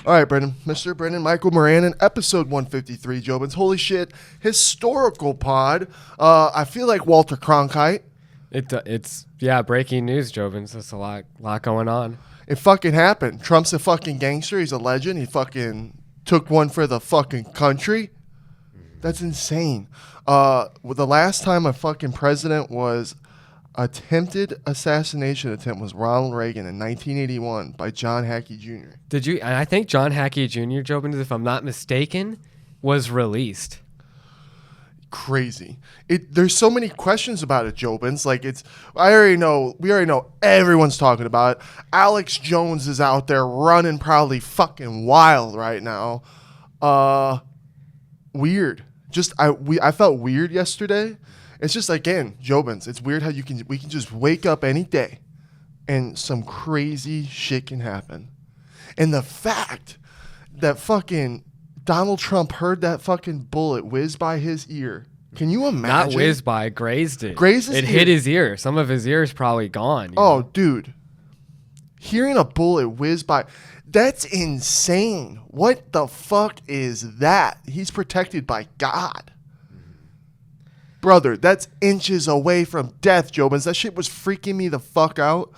All right, Brendan. Mr. Brendan Michael Moran in episode 153, Jobins. Holy shit. Historical pod. I feel like Walter Cronkite. It's breaking news, Jobins. There's a lot going on. It fucking happened. Trump's a fucking gangster. He's a legend. He fucking took one for the fucking country. That's insane. The last time a fucking president was attempted assassination attempt was Ronald Reagan in 1981 by John Hackey Jr. And I think John Hackey Jr., Jobins, if I'm not mistaken, was released. Crazy. There's so many questions about it, Jobins. Like we already know everyone's talking about it. Alex Jones is out there running probably fucking wild right now. Weird. I felt weird yesterday. It's just, again, Jobins, it's weird how we can just wake up any day and some crazy shit can happen. And the fact that fucking Donald Trump heard that fucking bullet whiz by his ear. Can you imagine? Not whiz by, grazed it. It hit his ear. Some of his ear is probably gone. Oh, dude. Hearing a bullet whiz by, that's insane. What the fuck is that? He's protected by God. Brother, that's inches away from death, Jobins. That shit was freaking me the fuck out.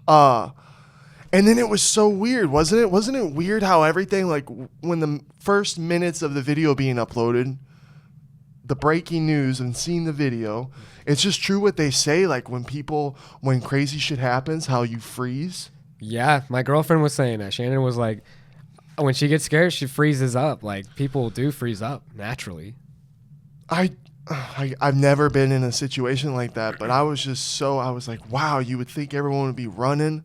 And then it was so weird, wasn't it? Wasn't it weird how everything, like, when the first minutes of the video being uploaded, the breaking news and seeing the video, it's just true what they say, like, when crazy shit happens, how you freeze. Yeah, my girlfriend was saying that. Shannon was like, when she gets scared, she freezes up. Like, people do freeze up naturally. I've never been in a situation like that, but I was like, wow, you would think everyone would be running.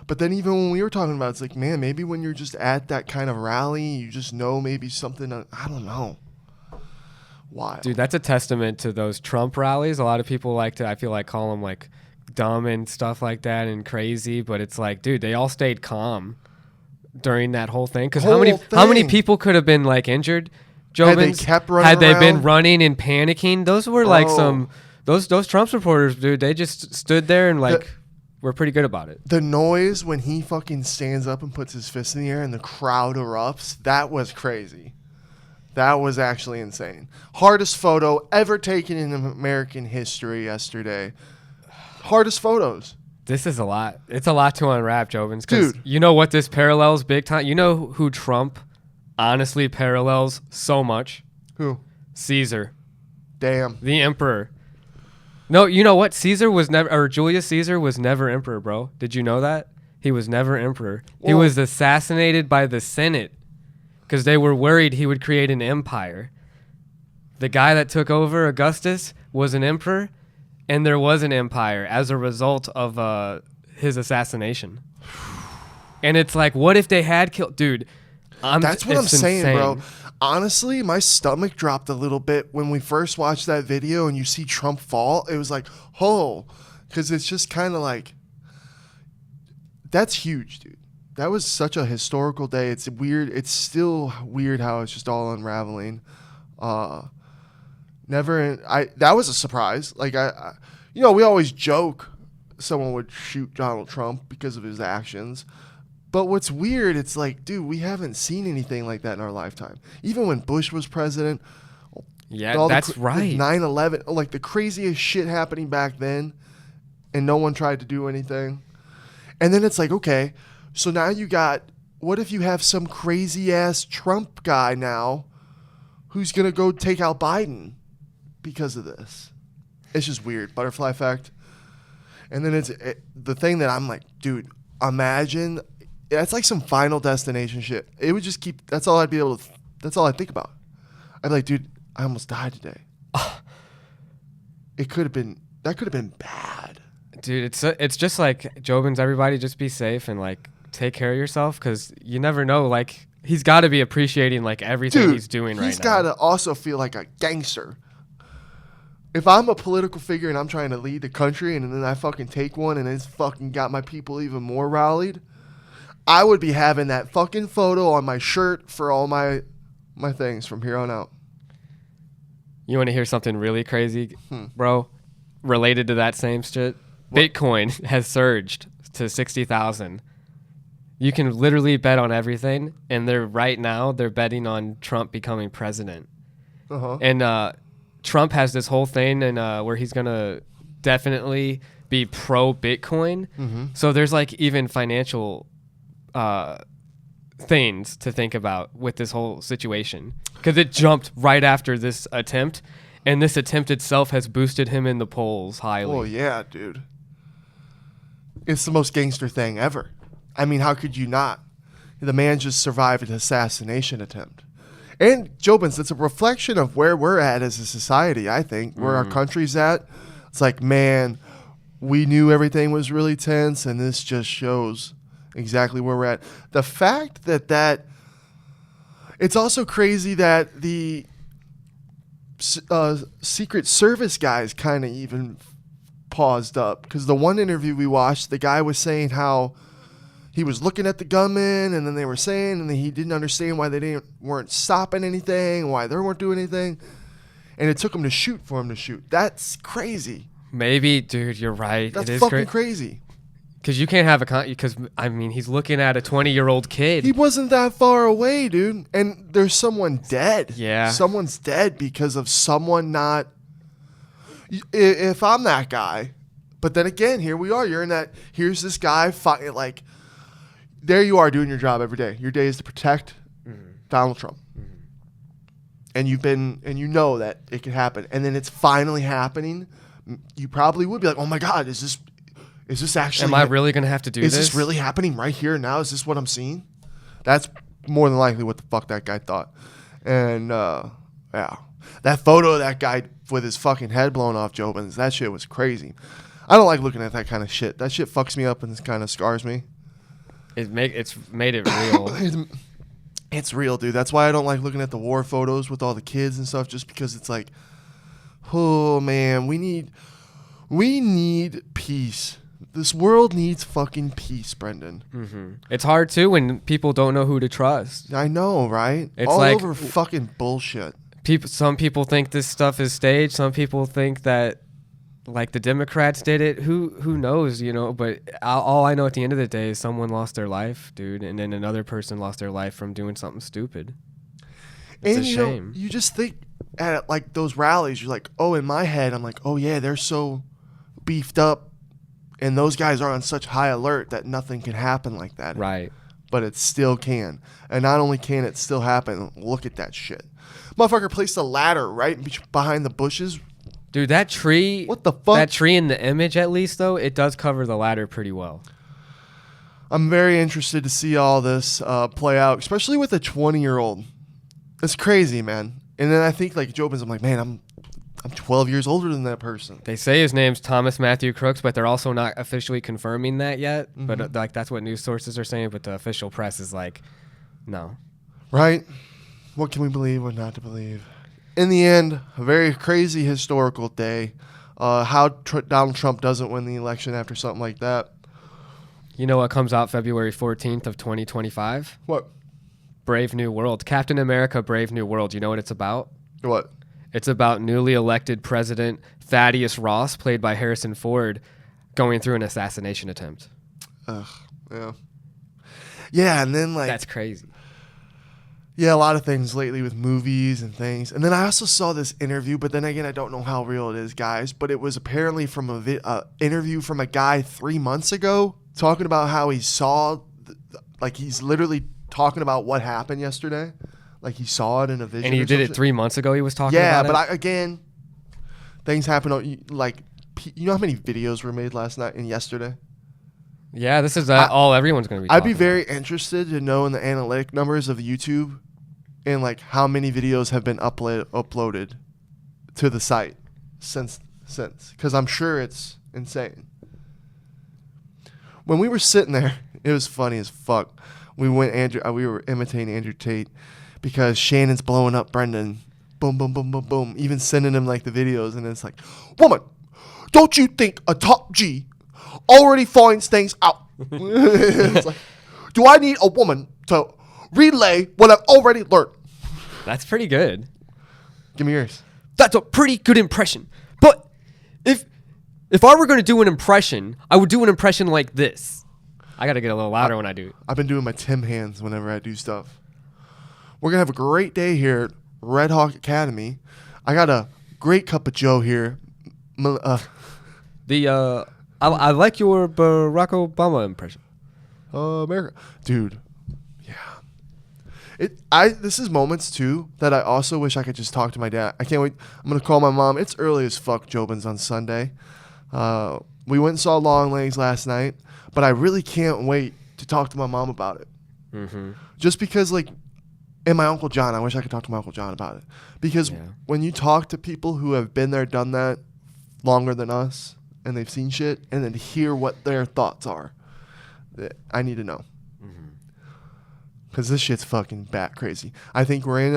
But then even when we were talking about it, it's like, man, maybe when you're just at that kind of rally, you just know maybe something, I don't know. Wild. Dude, that's a testament to those Trump rallies. A lot of people I feel like, call them like dumb and stuff like that and crazy, but it's like, dude, they all stayed calm during that whole thing. Because how many people could have been like injured? Jobins, had they been running and panicking, those were like those Trump supporters, dude. They just stood there and were pretty good about it. The noise when he fucking stands up and puts his fist in the air and the crowd erupts, that was crazy. That was actually insane. Hardest photo ever taken in American history yesterday. Hardest photos. This is a lot. It's a lot to unwrap, Jobins. Dude. You know what this parallels big time? You know who Trump honestly parallels so much? Who? Caesar. Damn. The emperor. No, you know what? Julius Caesar was never emperor, bro. Did you know that? He was never emperor. Whoa. He was assassinated by the Senate because they were worried he would create an empire. The guy that took over, Augustus, was an emperor, and there was an empire as a result of his assassination. And it's like, what if they had killed... Dude, that's what I'm saying, insane. bro. Honestly, my stomach dropped a little bit when we first watched that video and you see Trump fall. It was like, oh, because it's just kind of like, that's huge, dude. That was such a historical day. It's weird. It's still weird how it's just all unraveling. That was a surprise. Like we always joke someone would shoot Donald Trump because of his actions. But what's weird, it's like, dude, we haven't seen anything like that in our lifetime. Even when Bush was president. Yeah, that's right. 9/11, like the craziest shit happening back then, and no one tried to do anything. And then it's like, okay, so now what if you have some crazy-ass Trump guy now who's going to go take out Biden because of this? It's just weird. Butterfly effect. And then the thing that I'm like, dude, imagine... That's like some Final Destination shit. It would just keep... That's all I'd think about. I'd be like, dude, I almost died today. That could have been bad. Dude, it's just like, Jobins, everybody just be safe and like take care of yourself because you never know. Like, he's got to be appreciating like everything he's doing right now. He's got to also feel like a gangster. If I'm a political figure and I'm trying to lead the country and then I fucking take one and it's fucking got my people even more rallied... I would be having that fucking photo on my shirt for all my things from here on out. You want to hear something really crazy, bro? Related to that same shit? What? Bitcoin has surged to 60,000. You can literally bet on everything, and they're betting on Trump becoming president. Uh-huh. And Trump has this whole thing where he's gonna definitely be pro Bitcoin. Mm-hmm. So there's like even financial things to think about with this whole situation, because it jumped right after this attempt, and this attempt itself has boosted him in the polls highly. Oh yeah, dude. It's the most gangster thing ever. I mean, how could you not? The man just survived an assassination attempt. And Jobins, it's a reflection of where we're at as a society, I think, where our country's at. It's like, man, we knew everything was really tense, and this just shows exactly where we're at. The fact that it's also crazy that the Secret Service guys kind of even paused up, because the one interview we watched, the guy was saying how he was looking at the gunman, and then they were saying, and he didn't understand why they weren't stopping anything, why they weren't doing anything, and it took him to shoot for him to shoot. That's crazy. Maybe, dude, you're right. That's it is fucking crazy. Because you can't have because I mean, he's looking at a 20-year-old kid. He wasn't that far away, dude, and there's someone dead. Yeah, someone's dead because of someone not. If I'm that guy, but then again, here we are. You're in that. Here's this guy fighting like. There you are doing your job every day. Your day is to protect Donald Trump. And you know that it could happen. And then it's finally happening. You probably would be like, oh my God, is this actually... Am I really going to have to do this? Is this really happening right here now? Is this what I'm seeing? That's more than likely what the fuck that guy thought. And yeah. That photo of that guy with his fucking head blown off, Jobins, that shit was crazy. I don't like looking at that kind of shit. That shit fucks me up and kind of scars me. It's made it real. It's real, dude. That's why I don't like looking at the war photos with all the kids and stuff, just because it's like, oh man, we need peace. This world needs fucking peace, Brendan. Mm-hmm. It's hard too when people don't know who to trust. I know, right? It's all like, over fucking bullshit. Some people think this stuff is staged. Some people think that like the Democrats did it. Who knows, you know? But all I know at the end of the day is someone lost their life, dude, and then another person lost their life from doing something stupid. It's a shame. You just think at like those rallies, you're like, oh, in my head, I'm like, oh yeah, they're so beefed up, and those guys are on such high alert that nothing can happen like that. Right. But it still can. And not only can it still happen, look at that shit. Motherfucker placed a ladder right behind the bushes. Dude, that tree... What the fuck? That tree in the image, at least, though, it does cover the ladder pretty well. I'm very interested to see all this play out, especially with a 20-year-old. It's crazy, man. And then I think, like, Jobins, I'm like, man, I'm 12 years older than that person. They say his name's Thomas Matthew Crooks, but they're also not officially confirming that yet. Mm-hmm. But, like, that's what news sources are saying, but the official press is like, no. Right? What can we believe, what not to believe? In the end, a very crazy historical day. How Donald Trump doesn't win the election after something like that. You know what comes out February 14th of 2025? What? Brave New World. Captain America, Brave New World. You know what it's about? What? It's about newly elected President Thaddeus Ross, played by Harrison Ford, going through an assassination attempt. Ugh, yeah. Yeah, and then like... That's crazy. Yeah, a lot of things lately with movies and things. And then I also saw this interview, but then again, I don't know how real it is, guys. But it was apparently from an interview from a guy 3 months ago talking about how he saw, like he's literally talking about what happened yesterday. Like he saw it in a vision. And he did it 3 months ago he was talking about it? Yeah, but again, things happen. Like, you know how many videos were made last night and yesterday? Yeah, this is all everyone's going to be talking I'd be very interested to know in the analytic numbers of YouTube and like how many videos have been uploaded to the site since, because I'm sure it's insane. When we were sitting there, it was funny as fuck. We were imitating Andrew Tate because Shannon's blowing up Brendan. Boom, boom, boom, boom, boom. Even sending him like the videos, and it's like, woman, don't you think a top G already finds things out? It's like, do I need a woman to relay what I've already learned? That's pretty good. Give me yours. That's a pretty good impression. But if I were going to do an impression, I would do an impression like this. I got to get a little louder when I do. I've been doing my Tim hands whenever I do stuff. We're going to have a great day here at Red Hawk Academy. I got a great cup of Joe here. I like your Barack Obama impression. America. Dude. This is moments too that I also wish I could just talk to my dad. I can't wait. I'm gonna call my mom. It's early as fuck, Jobins, on Sunday. We went and saw Long Legs last night, but I really can't wait to talk to my mom about it. Mm-hmm. Just because, like, and my Uncle John, I wish I could talk to my Uncle John about it. Because when you talk to people who have been there, done that longer than us, and they've seen shit, and then hear what their thoughts are, I need to know. Because this shit's fucking bat crazy. I think we're in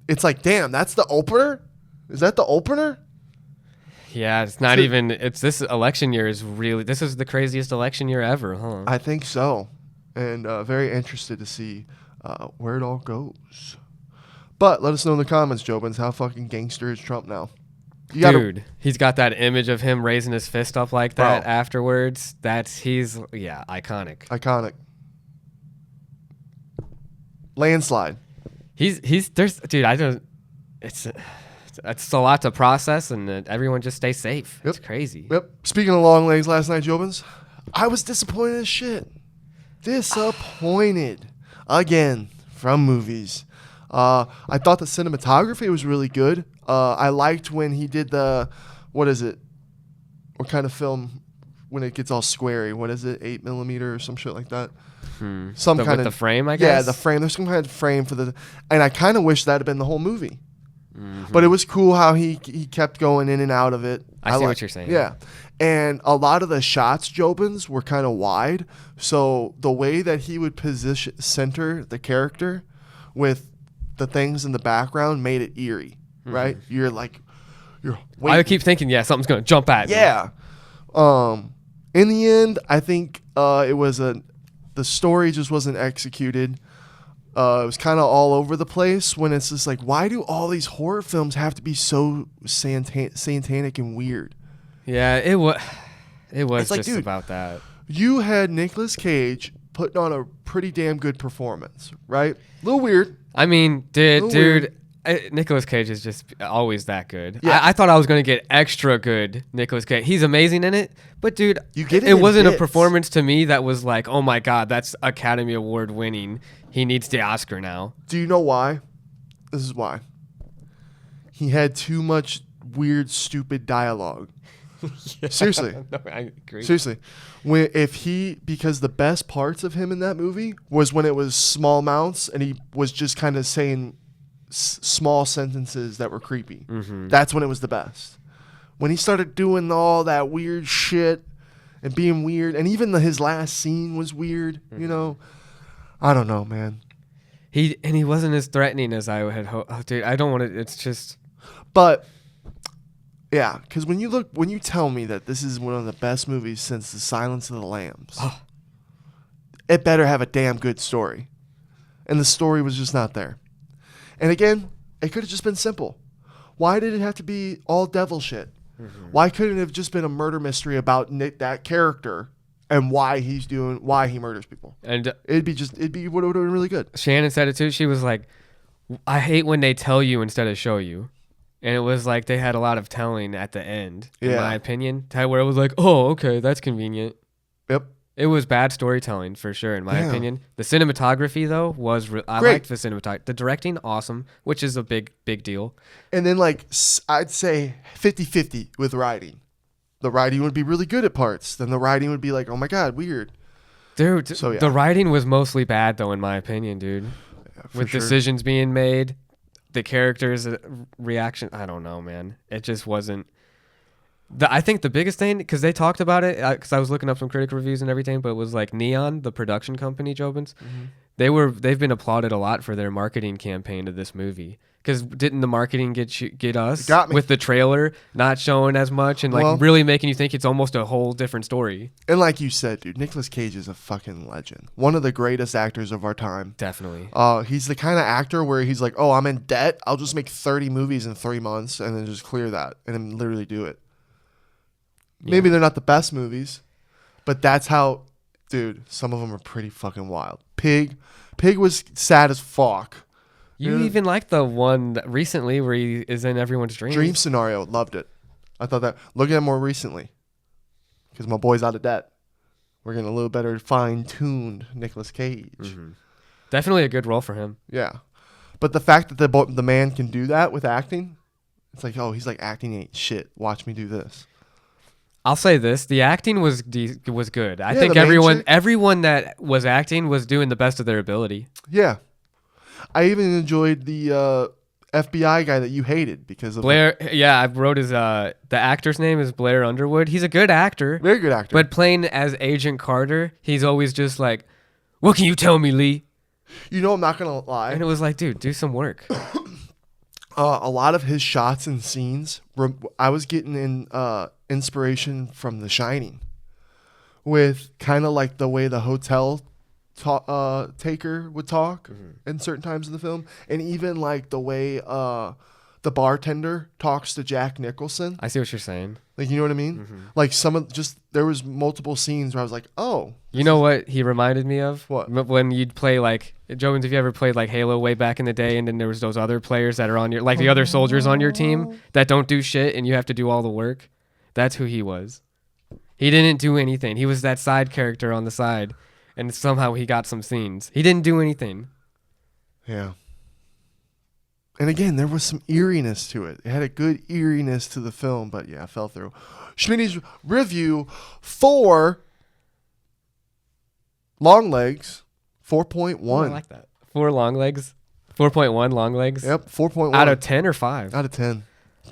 it's like, damn, that's the opener? Is that the opener? Yeah, it's not even, it's this election year is really, this is the craziest election year ever, huh? I think so. And very interested to see where it all goes. But let us know in the comments, Jobins, how fucking gangster is Trump now? Dude, he's got that image of him raising his fist up like that afterwards. Iconic. Iconic. Landslide. Dude, I don't, it's a lot to process, and everyone just stay safe. Yep. It's crazy. Yep. Speaking of Long Legs last night, Jobins, I was disappointed as shit. Disappointed. Again, from movies. I thought the cinematography was really good. I liked when he did what is it? What kind of film when it gets all squarey? What is it? 8mm or some shit like that? Some kind of the frame, I guess. Yeah, the frame. There's some kind of frame for and I kind of wish that had been the whole movie. But it was cool how he kept going in and out of it. I see what you're saying. Yeah, and a lot of the shots, Jobins, were kind of wide. So the way that he would center the character with the things in the background made it eerie, right? You're waiting. I keep thinking, something's gonna jump at me. Yeah. In the end, I think it was the story just wasn't executed. It was kind of all over the place when it's just like, why do all these horror films have to be so satanic and weird? Yeah, it was It's like, just dude, about that. You had Nicolas Cage putting on a pretty damn good performance, right? A little weird. I mean, dude, Nicolas Cage is just always that good. Yeah. I thought I was going to get extra good Nicolas Cage. He's amazing in it, but dude, you get it wasn't bits. A performance to me that was like, oh my God, that's Academy Award winning. He needs the Oscar now. Do you know why? This is why. He had too much weird, stupid dialogue. Seriously. No, I agree. Seriously. Because the best parts of him in that movie was when it was small mounts and he was just kind of saying small sentences that were creepy. That's when it was the best. When he started doing all that weird shit and being weird, and even his last scene was weird, you know. I don't know, man. He wasn't as threatening as I had hoped. Oh, dude, I don't want to. It's just. But yeah, because when you tell me that this is one of the best movies since The Silence of the Lambs, it better have a damn good story, and the story was just not there. And again, it could have just been simple. Why did it have to be all devil shit? Why couldn't it have just been a murder mystery about that character? And why he murders people. And it would have been really good. Shannon said it too. She was like, I hate when they tell you instead of show you. And it was like they had a lot of telling at the end, in my opinion. Where it was like, oh, okay, that's convenient. Yep. It was bad storytelling for sure, in my opinion. The cinematography, though, was I liked the cinematography. The directing, awesome, which is a big deal. And then, I'd say 50-50 with writing. The writing would be really good at parts. Then the writing would be like, oh my God, weird. Dude, the writing was mostly bad, though, in my opinion, dude. With decisions being made, the characters' reaction. I don't know, man. It just wasn't. I think the biggest thing, because they talked about it, because I was looking up some critic reviews and everything, but it was like Neon, the production company, Jobins. They've been applauded a lot for their marketing campaign to this movie. Because didn't the marketing get us with the trailer not showing as much and really making you think it's almost a whole different story? And like you said, dude, Nicolas Cage is a fucking legend. One of the greatest actors of our time. Definitely. He's the kind of actor where he's like, oh, I'm in debt. I'll just make 30 movies in 3 months and then just clear that and then literally do it. Yeah. Maybe they're not the best movies, but that's how Dude, some of them are pretty fucking wild. Pig was sad as fuck. You even liked the one recently where he is in everyone's dreams. Dream Scenario, loved it. I thought that. Looking at more recently, because my boy's out of debt. We're getting a little better fine-tuned Nicolas Cage. Mm-hmm. Definitely a good role for him. Yeah. But the fact that the man can do that with acting, it's like, oh, he's like, acting ain't shit. Watch me do this. I'll say this: the acting was good. I Yeah, think the main chick. everyone that was acting was doing the best of their ability. Yeah. I even enjoyed the FBI guy that you hated because of Blair. Yeah, I wrote his the actor's name is Blair Underwood. He's a good actor, very good actor. but playing as Agent Carter, he's always just like, "What can you tell me, Lee?" You know, I'm not gonna lie. And it was like, dude, do some work. A lot of his shots and scenes, I was getting inspiration from The Shining, with kind of like the way the hotel taker would talk in certain times of the film, and even like the way the bartender talks to Jack Nicholson. I see what you're saying. Like, you know what I mean? Like there was multiple scenes where I was like, oh. You know what he reminded me of? What? When you'd play like, Jobins, if you ever played like Halo way back in the day, and then there was those other players that are on your, like the other soldiers on your team that don't do shit and you have to do all the work. That's who he was. He didn't do anything. He was that side character on the side, and somehow he got some scenes. He didn't do anything. Yeah. And again, there was some eeriness to it. It had a good eeriness to the film, but yeah, I fell through. Schmitty's review for Long Legs, 4.1. Oh, I like that. 4 long legs. 4.1 long legs. Yep, 4.1. Out of 10 or 5? Out of 10.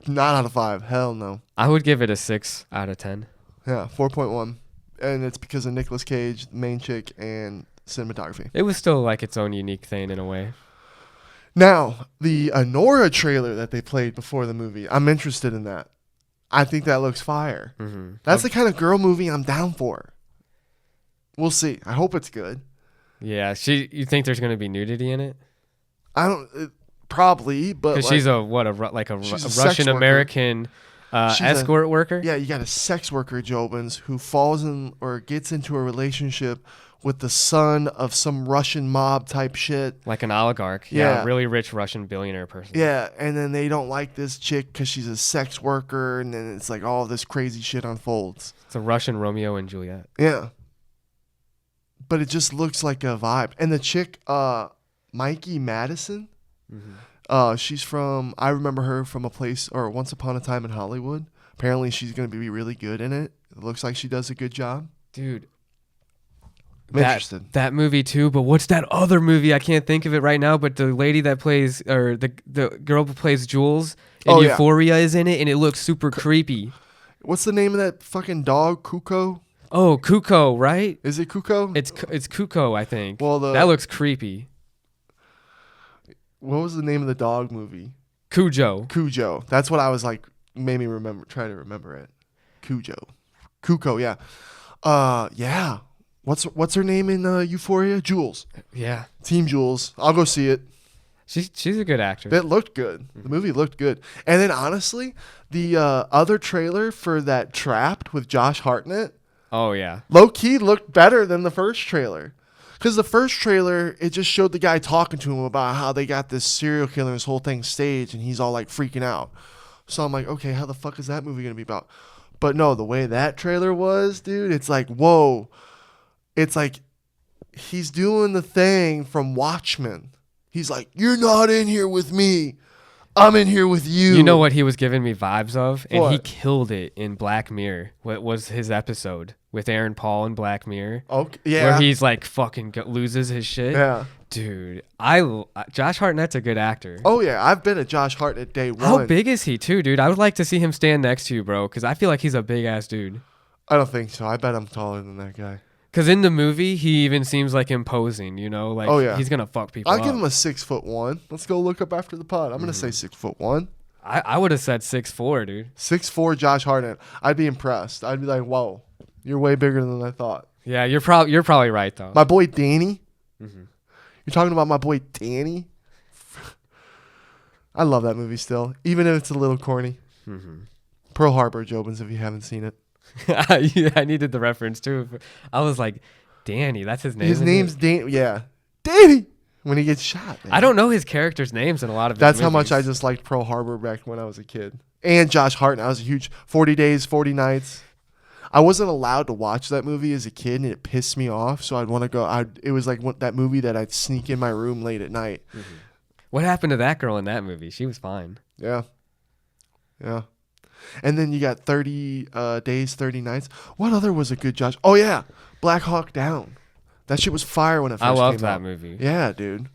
Not out of 5. Hell no. I would give it a 6 out of 10. Yeah, 4.1. And it's because of Nicolas Cage, the main chick, and cinematography. It was still like its own unique thing in a way. Now, the Anora trailer that they played before the movie, I'm interested in that. I think that looks fire. Mm-hmm. That's the kind of girl movie I'm down for. We'll see. I hope it's good. Yeah, you think there's going to be nudity in it? I don't probably, but because like, she's a Russian American escort worker. Yeah, you got a sex worker, Jobins, who falls in or gets into a relationship with the son of some Russian mob type shit. Like an oligarch. Yeah, really rich Russian billionaire person. Yeah, and then they don't like this chick because she's a sex worker, and then it's like all this crazy shit unfolds. It's a Russian Romeo and Juliet. Yeah. But it just looks like a vibe. And the chick, Mikey Madison, she's from, I remember her from a place, or Once Upon a Time in Hollywood. Apparently she's going to be really good in it. It looks like she does a good job. Dude. I'm interested. That movie too, but what's that other movie? I can't think of it right now, but the lady that plays, or the girl who plays Jules in Euphoria is in it, and it looks super creepy. What's the name of that fucking dog, Kuko? Oh, Kuko, right? Is it Kuko? It's Kuko, I think. Well, that looks creepy. What was the name of the dog movie? Cujo. That's what I was like, made me try to remember it. Kuko, yeah. Yeah. What's her name in Euphoria? Jules. Yeah. Team Jules. I'll go see it. She's a good actor. That looked good. The movie looked good. And then honestly, the other trailer for that Trapped with Josh Hartnett. Oh yeah. Low key looked better than the first trailer. Because the first trailer, it just showed the guy talking to him about how they got this serial killer, this whole thing staged, and he's all like freaking out. So I'm like, okay, how the fuck is that movie going to be about? But no, the way that trailer was, dude, it's like, whoa. It's like he's doing the thing from Watchmen. He's like, you're not in here with me. I'm in here with you. You know what he was giving me vibes of? And what? He killed it in Black Mirror. What was his episode with Aaron Paul in Black Mirror? Okay, yeah. Where he's like fucking loses his shit. Yeah. Dude, Josh Hartnett's a good actor. Oh, yeah. I've been a Josh Hartnett day one. How big is he, too, dude? I would like to see him stand next to you, bro, because I feel like he's a big-ass dude. I don't think so. I bet I'm taller than that guy. Because in the movie, he even seems like imposing, you know? Like, oh, yeah. He's going to fuck people I'll up. give him a 6'1". Let's go look up after the pod. I'm going to say 6'1". I would have said 6'4", dude. 6'4" Josh Hartnett. I'd be impressed. I'd be like, whoa, you're way bigger than I thought. Yeah, you're probably right, though. My boy Danny. You're talking about my boy Danny? I love that movie still, even if it's a little corny. Pearl Harbor, Jobins, if you haven't seen it. Yeah, I needed the reference too. I was like, Danny. That's his name. His name's Danny. Yeah, Danny. When he gets shot. Man. I don't know his characters' names in a lot of. That's his how much I movies. just liked Pearl Harbor back when I was a kid. And Josh Hartnett. I was a huge 40 Days, 40 Nights. I wasn't allowed to watch that movie as a kid, and it pissed me off. So I'd want to go. It was like that movie that I'd sneak in my room late at night. Mm-hmm. What happened to that girl in that movie? She was fine. Yeah. Yeah. And then you got 30 Days, 30 Nights. What other was a good Josh? Oh, yeah. Black Hawk Down. That shit was fire when it first came out. I loved that movie. Yeah, dude.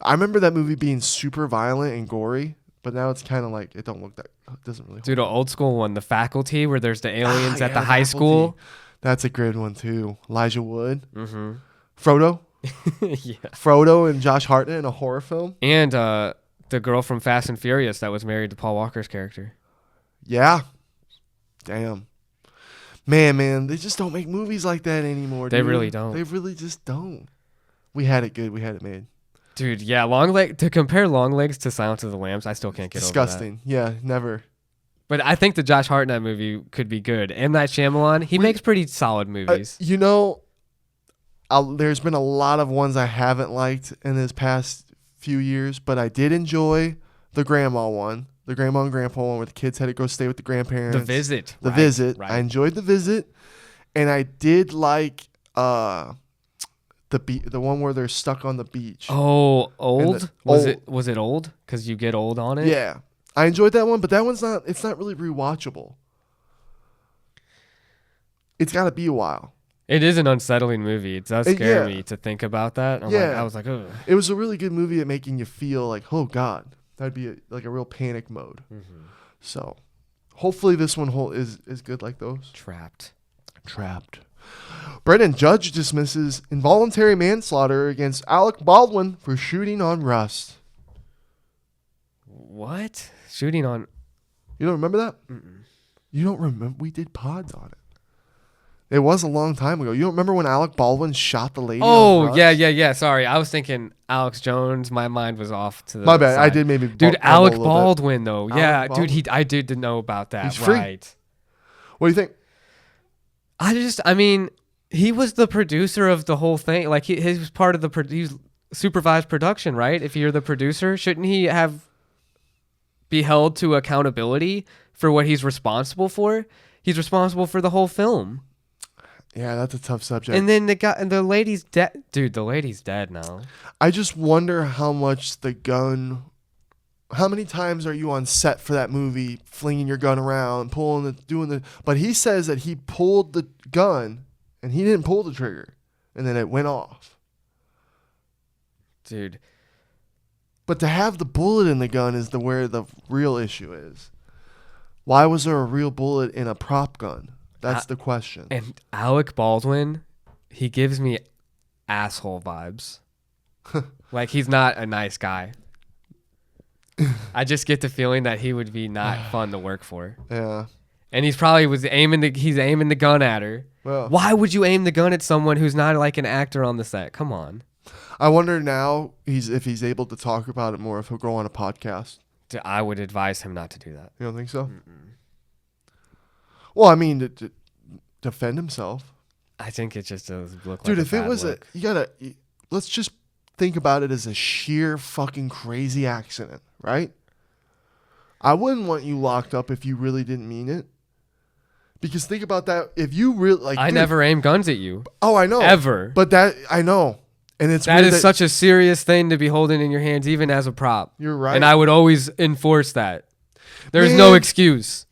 I remember that movie being super violent and gory, but now it's kind of like it doesn't really. Dude, an old school one, The Faculty, where there's the aliens at yeah, the high Faculty. school. That's a good one too. Elijah Wood, Mm-hmm. Frodo, Yeah. Frodo and Josh Hartnett in a horror film. And the girl from Fast and Furious that was married to Paul Walker's character. Yeah. Damn. Man, they just don't make movies like that anymore. They dude. really don't. They really just don't. We had it good. We had it made. Dude, yeah, to compare Long Legs to Silence of the Lambs, I still can't get Disgusting. Yeah, never. over that. But I think the Josh Hartnett movie could be good. M. Night Shyamalan, he makes pretty solid movies. There's been a lot of ones I haven't liked in this past few years, but I did enjoy the grandma one, the grandma and grandpa one where the kids had to go stay with the grandparents. The Visit. The right, Visit. Right. I enjoyed The Visit, and I did like the one where they're stuck on the beach. Oh, old? Was old. it old? Because you get old on it? Yeah. I enjoyed that one, but that one's not really rewatchable. It's got to be a while. It is an unsettling movie. It does scare yeah. me to think about that. Yeah. I was like, ugh. It was a really good movie at making you feel like, oh God, that'd be like a real panic mode. Mm-hmm. So hopefully this one is good like those. Trapped. Brendan Judge dismisses involuntary manslaughter against Alec Baldwin for shooting on Rust. What? Shooting on... You don't remember that? Mm-mm. You don't remember? We did pods on it. It was a long time ago. You don't remember when Alec Baldwin shot the lady on Oh, Rust? yeah. Sorry. I was thinking Alex Jones. My mind was off to the My bad. side. I did maybe Dude, bumble Alec a little bit. Baldwin, though. Alec Yeah, Baldwin. dude, I did know about that. He's free. Right. What do you think? I mean, he was the producer of the whole thing. Like, he was part of he supervised production, right? If you're the producer, shouldn't he be held to accountability for what he's responsible for? He's responsible for the whole film. Yeah, that's a tough subject. And then the lady's dead. Dude, the lady's dead now. I just wonder how much the gun. How many times are you on set for that movie, flinging your gun around, But he says that he pulled the gun, and he didn't pull the trigger, and then it went off. Dude. But to have the bullet in the gun is where the real issue is. Why was there a real bullet in a prop gun? That's the question. And Alec Baldwin, he gives me asshole vibes. Like, he's not a nice guy. I just get the feeling that he would be not fun to work for. Yeah. And he's probably aiming the gun at her. Well, Why would you aim the gun at someone who's not like an actor on the set? Come on. I wonder now if he's able to talk about it more, if he'll go on a podcast. I would advise him not to do that. You don't think so? Mm-mm. Well, I mean, to defend himself. I think it just does look Dude, like if a it bad was look. let's just think about it as a sheer fucking crazy accident, right? I wouldn't want you locked up if you really didn't mean it. Because think about that. If you really I never aim guns at you. Oh, I know. Ever. But I know. And it's That weird is such a serious thing to be holding in your hands, even as a prop. You're right. And I would always enforce that. There's no excuse.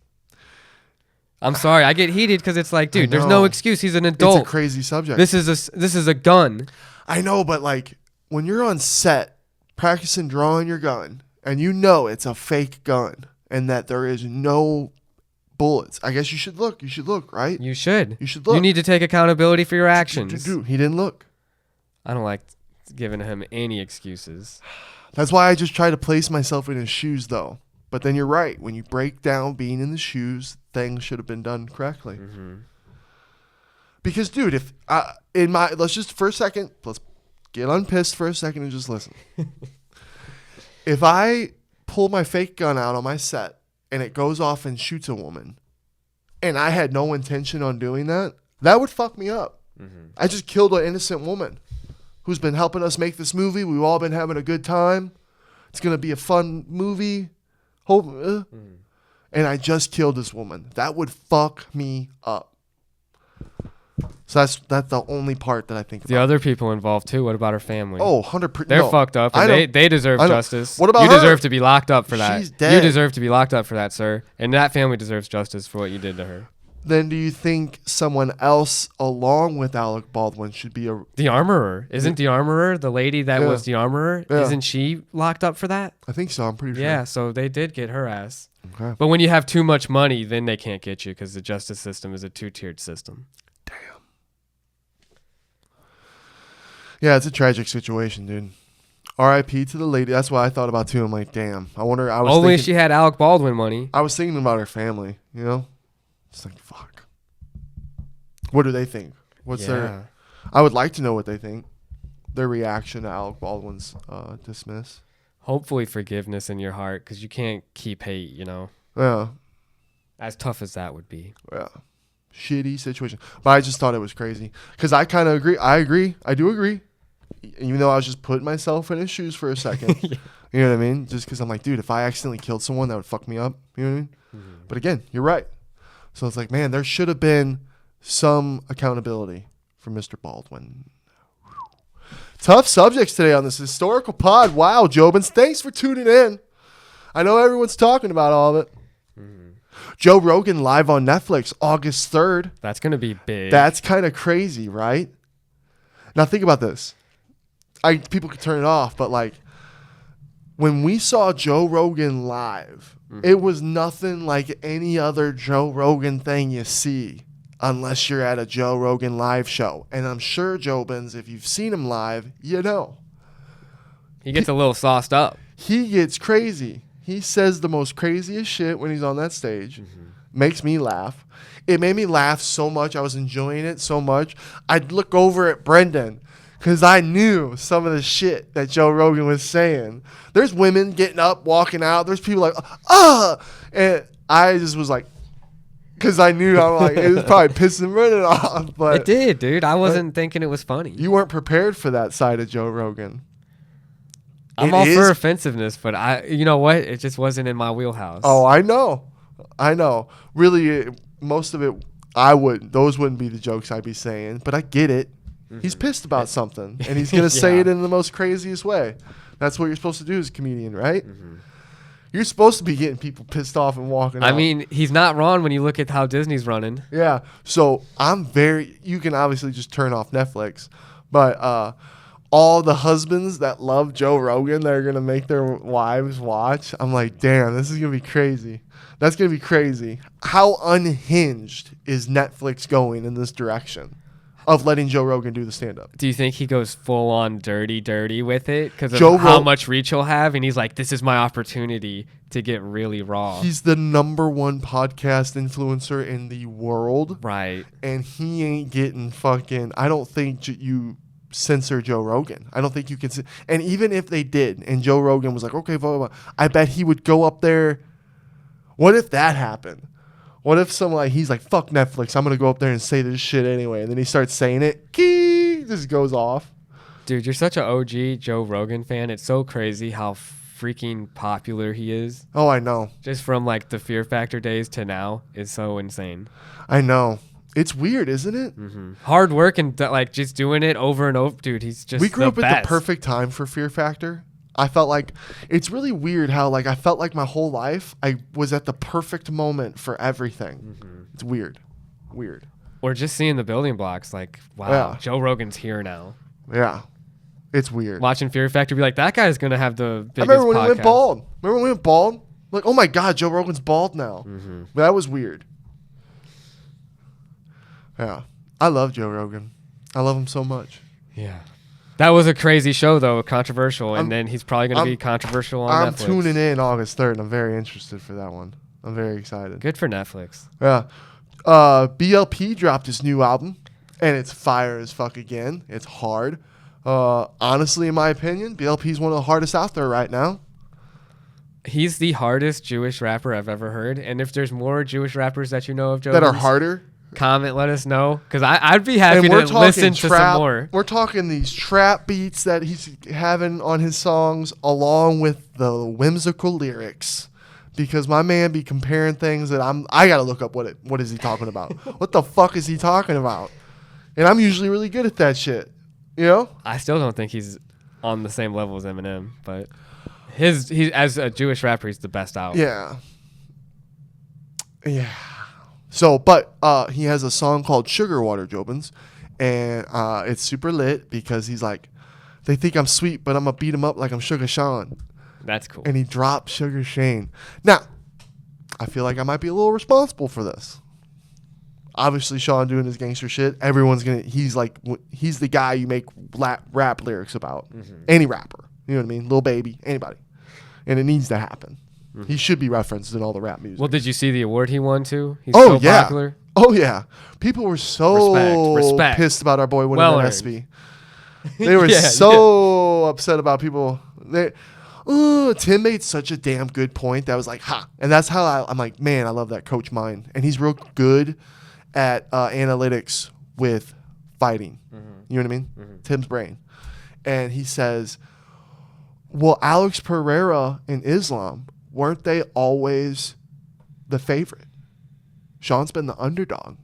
I'm sorry. I get heated because it's like, dude, there's no excuse. He's an adult. It's a crazy subject. This is a gun. I know, but like when you're on set practicing drawing your gun and you know it's a fake gun and that there is no bullets, I guess you should look. You should look, right? You should. You should look. You need to take accountability for your actions. Dude, he didn't look. I don't like giving him any excuses. That's why I just try to place myself in his shoes, though. But then you're right. When you break down being in the shoes, things should have been done correctly. Mm-hmm. Because, dude, if let's just for a second, let's get unpissed for a second and just listen. If I pull my fake gun out on my set and it goes off and shoots a woman, and I had no intention on doing that, that would fuck me up. I just killed an innocent woman who's been helping us make this movie. We've all been having a good time. It's going to be a fun movie. And I just killed this woman. That would fuck me up. So that's the only part that I think about. The other people involved too. What about her family? Oh, 100%. They're fucked up. And they deserve justice. What about you her? deserve to be locked up for that. She's dead. You deserve to be locked up for that, sir. And that family deserves justice for what you did to her. Then do you think someone else along with Alec Baldwin should be the armorer? Isn't the armorer the lady that was the armorer? Yeah. Isn't she locked up for that? I think so. I'm pretty sure. Yeah, so they did get her ass. Okay. But when you have too much money, then they can't get you because the justice system is a 2-tiered system. Damn. Yeah, it's a tragic situation, dude. R.I.P. to the lady. That's what I thought about too. I'm like, damn. I wonder. Only she had Alec Baldwin money. I was thinking about her family. You know, it's like fuck. What do they think? What's their? I would like to know what they think. Their reaction to Alec Baldwin's dismiss. Hopefully, forgiveness in your heart because you can't keep hate. You know. Yeah. As tough as that would be. Yeah. Shitty situation. But I just thought it was crazy because I kind of agree. I do agree. Even though I was just putting myself in his shoes for a second. Yeah. You know what I mean? Just because I'm like, dude, if I accidentally killed someone, that would fuck me up. You know what I mean? But again, you're right. So it's like, man, there should have been some accountability for Mr. Baldwin. Tough subjects today on this historical pod. Wow, Jobins, thanks for tuning in. I know everyone's talking about all of it. Joe Rogan live on Netflix August 3rd. That's going to be big. That's kind of crazy, right? Now think about this. People could turn it off, but like when we saw Joe Rogan live, it was nothing like any other Joe Rogan thing you see unless you're at a Joe Rogan live show. And I'm sure, Jobins, if you've seen him live, you know. He gets a little sauced up. He gets crazy. He says the most craziest shit when he's on that stage. Makes me laugh. It made me laugh so much. I was enjoying it so much. I'd look over at Brendan because I knew some of the shit that Joe Rogan was saying. There's women getting up, walking out. There's people like, and I just was like, because I knew I'm like, it was probably pissing Brendan off. But it did, dude. I wasn't thinking it was funny. You weren't prepared for that side of Joe Rogan. I'm all for offensiveness, but you know what? It just wasn't in my wheelhouse. Oh, I know. Really, most of it, those wouldn't be the jokes I'd be saying, but I get it. He's pissed about something, and he's going to say it in the most craziest way. That's what you're supposed to do as a comedian, right? You're supposed to be getting people pissed off and walking out. I mean, he's not wrong when you look at how Disney's running. Yeah. So you can obviously just turn off Netflix, but all the husbands that love Joe Rogan that are going to make their wives watch, I'm like, damn, this is going to be crazy. That's going to be crazy. How unhinged is Netflix going in this direction of letting Joe Rogan do the stand-up? Do you think he goes full-on dirty with it because of how much reach he'll have? And he's like, this is my opportunity to get really raw. He's the #1 podcast influencer in the world. Right. And he ain't getting fucking... I don't think you censor Joe Rogan. I don't think you can... And even if they did, and Joe Rogan was like, okay, blah, blah, blah, I bet he would go up there... What if that happened? What if he's like, fuck Netflix, I'm going to go up there and say this shit anyway. And then he starts saying it. Just goes off. Dude, you're such an OG Joe Rogan fan. It's so crazy how freaking popular he is. Oh, I know. Just from like the Fear Factor days to now is so insane. I know. It's weird, isn't it? Hard work and like just doing it over and over. Dude, he's just We grew up best. at the perfect time for Fear Factor. I felt like it's really weird how like I felt like my whole life I was at the perfect moment for everything. It's weird. Or just seeing the building blocks like, wow, Yeah. Joe Rogan's here now. Yeah. It's weird. Watching Fear Factor be like, that guy's going to have the biggest I remember when podcast. he went bald. Remember when he went bald? Like, oh my God, Joe Rogan's bald now. But that was weird. Yeah. I love Joe Rogan. I love him so much. Yeah. That was a crazy show, though, controversial, and then he's probably going to be controversial on Netflix. I'm tuning in August 3rd, and I'm very interested for that one. I'm very excited. Good for Netflix. Yeah. BLP dropped his new album, and it's fire as fuck again. It's hard. Honestly, in my opinion, BLP is one of the hardest out there right now. He's the hardest Jewish rapper I've ever heard, and if there's more Jewish rappers that you know of, Jobins, That are harder? comment, let us know, because I'd be happy And we're to talking listen to some more. We're talking these trap beats that he's having on his songs, along with the whimsical lyrics. Because my man be comparing things that I gotta look up what is he talking about? What the fuck is he talking about? And I'm usually really good at that shit. You know? I still don't think he's on the same level as Eminem, but he as a Jewish rapper, he's the best out. Yeah. Yeah. So, but he has a song called Sugar Water, Jobins, and it's super lit because he's like, they think I'm sweet, but I'm gonna beat him up like I'm Sugar Sean. That's cool. And he dropped Sugar Shane. Now, I feel like I might be a little responsible for this. Obviously, Sean doing his gangster shit. He's the guy you make rap lyrics about. Mm-hmm. Any rapper. You know what I mean? Lil Baby, anybody. And it needs to happen. Mm-hmm. He should be referenced in all the rap music. Well, did you see the award he won too? He's so popular. Oh, yeah. People were so Respect. pissed about our boy winning an SB. They were upset about people. Tim made such a damn good point that was like, ha. And that's how I'm like, man, I love that Coach Mind. And he's real good at analytics with fighting. Mm-hmm. You know what I mean? Mm-hmm. Tim's brain. And he says, well, Alex Pereira in Islam, weren't they always the favorite? Sean's been the underdog.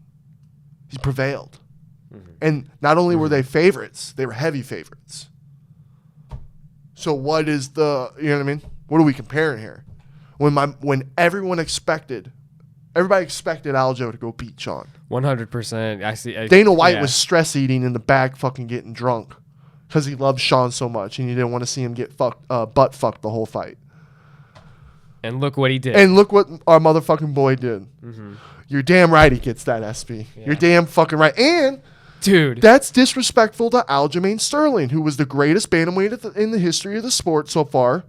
He's prevailed. Mm-hmm. And not only were they favorites, they were heavy favorites. So what is you know what I mean? What are we comparing here? When everybody expected Aljo to go beat Sean. 100%. I see. Dana White was stress eating in the back, fucking getting drunk, because he loved Sean so much, and he didn't want to see him get butt fucked the whole fight. And look what he did. And look what our motherfucking boy did. Mm-hmm. You're damn right he gets that SB. Yeah. You're damn fucking right. And dude, that's disrespectful to Aljamain Sterling, who was the greatest bantamweight in the history of the sport so far.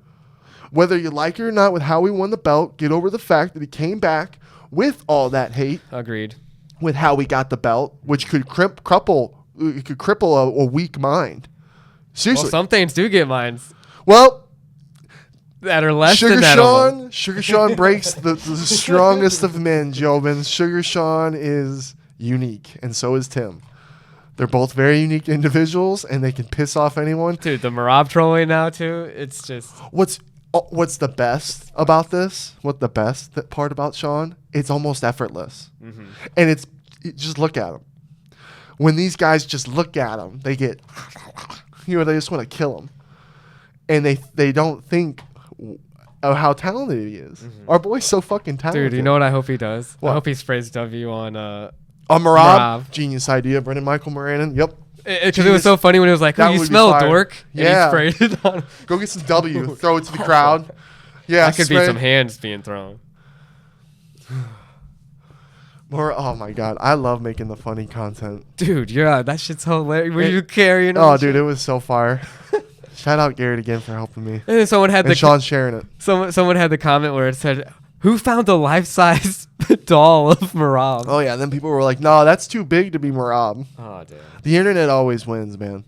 Whether you like it or not with how he won the belt, get over the fact that he came back with all that hate. Agreed. With how he got the belt, which could cripple a weak mind. Seriously. Well, some things do get minds. Well, that are less than that. Sugar Sean breaks the strongest of men, Jobins. Sugar Sean is unique, and so is Tim. They're both very unique individuals, and they can piss off anyone. Dude, the Marab trolling now, too, it's just... What's the best about this? What the best part about Sean? It's almost effortless. Mm-hmm. And just look at him. When these guys just look at him, they get, they just want to kill him. And they don't think of how talented he is. Mm-hmm. Our boy's so fucking talented. Dude, you know what I hope he does? What? I hope he sprays W on Marab. Genius idea. Brendan Michael Moranin. Yep. Because it was so funny when it was like, "Oh, you smell, dork." Yeah. And he sprayed it on. Go get some W. Throw it to the crowd. Yeah. That could be some hands being thrown. Oh my god, I love making the funny content. Dude, yeah, that shit's hilarious. Were you carrying? Oh, dude, it was so fire. Shout out Garrett again for helping me. And then someone had Sean's sharing it. Someone had the comment where it said, "Who found the life-size doll of Marab?" Oh yeah, and then people were like, "No, that's too big to be Marab." Oh damn. The internet always wins, man.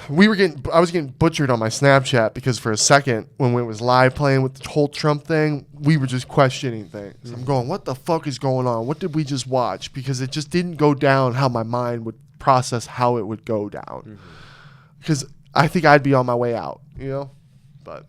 I was getting butchered on my Snapchat because for a second when it was live playing with the whole Trump thing, we were just questioning things. Mm-hmm. I'm going, what the fuck is going on? What did we just watch? Because it just didn't go down how my mind would process how it would go down. Because I think I'd be on my way out, But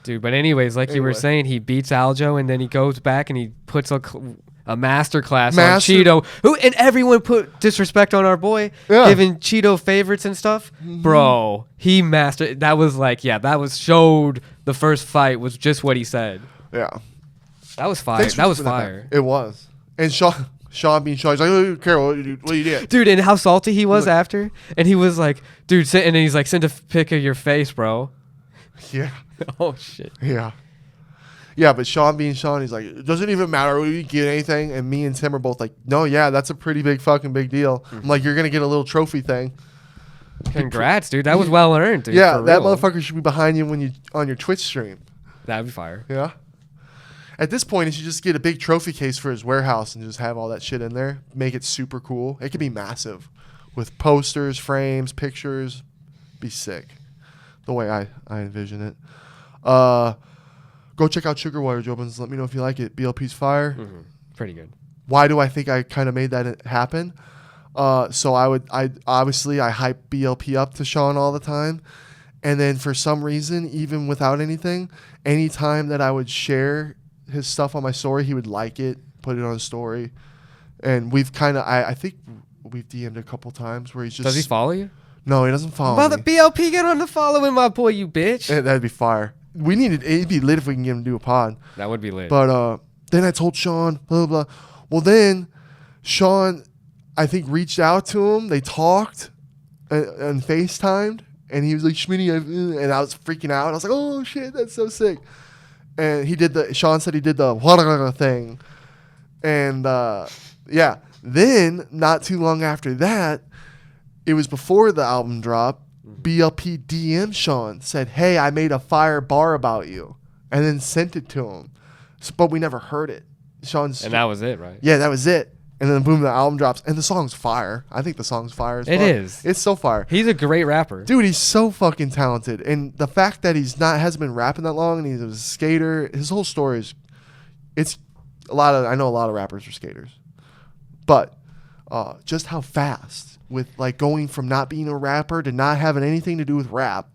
dude, but anyways, you were saying, he beats Aljo and then he goes back and he puts a master class on Cheeto, and everyone put disrespect on our boy, giving Cheeto favorites and stuff. Mm-hmm. Bro, he mastered. That was showed the first fight was just what he said. Yeah. That was fire. That was fire. It was. And Sean being Sean, he's like, oh, Carol, what you did? Dude, and how salty he was after. And he was like, dude, and then he's like, send a pic of your face, bro. Yeah. Oh, shit. Yeah. Yeah, but Sean being Sean, he's like, it doesn't even matter whether you get anything. And me and Tim are both like, no, yeah, that's a pretty big fucking big deal. Mm-hmm. I'm like, you're going to get a little trophy thing. Congrats, dude. That was well earned, dude. Yeah, that motherfucker should be behind you when you on your Twitch stream. That'd be fire. Yeah. At this point, he should just get a big trophy case for his warehouse and just have all that shit in there. Make it super cool. It could be massive with posters, frames, pictures. Be sick. The way I envision it. Go check out Sugar Water, Jobins. Let me know if you like it. BLP's fire. Mm-hmm. Pretty good. why do I think I kind of made that happen? So I obviously hype BLP up to Sean all the time. And then for some reason, even without anything, anytime that I would share his stuff on my story, he would like it, put it on his story. And we've kind of, I think we've DM'd a couple times where he's just... Does he follow you? No, he doesn't follow Mother me. BLP, get on the following, my boy, you bitch. That'd be fire. It'd be lit if we can get him to do a pod. That would be lit. But then I told Sean, blah, blah, blah. Well, then Sean, I think, reached out to him. They talked and FaceTimed. And he was like, Schmitty, and I was freaking out. I was like, oh, shit, that's so sick. And Sean said he did the thing. And, yeah. Then, not too long after that, it was before the album drop, BLP DM Sean, said, hey, I made a fire bar about you. And then sent it to him. But we never heard it. And that was it, right? Yeah, that was it. And then boom, the album drops, and the song's fire. I think the song's fire as fuck. It is. It's so fire. He's a great rapper, dude. He's so fucking talented, and the fact that hasn't been rapping that long, and he's a skater. His whole story is, I know a lot of rappers are skaters, but just how fast with like going from not being a rapper to not having anything to do with rap,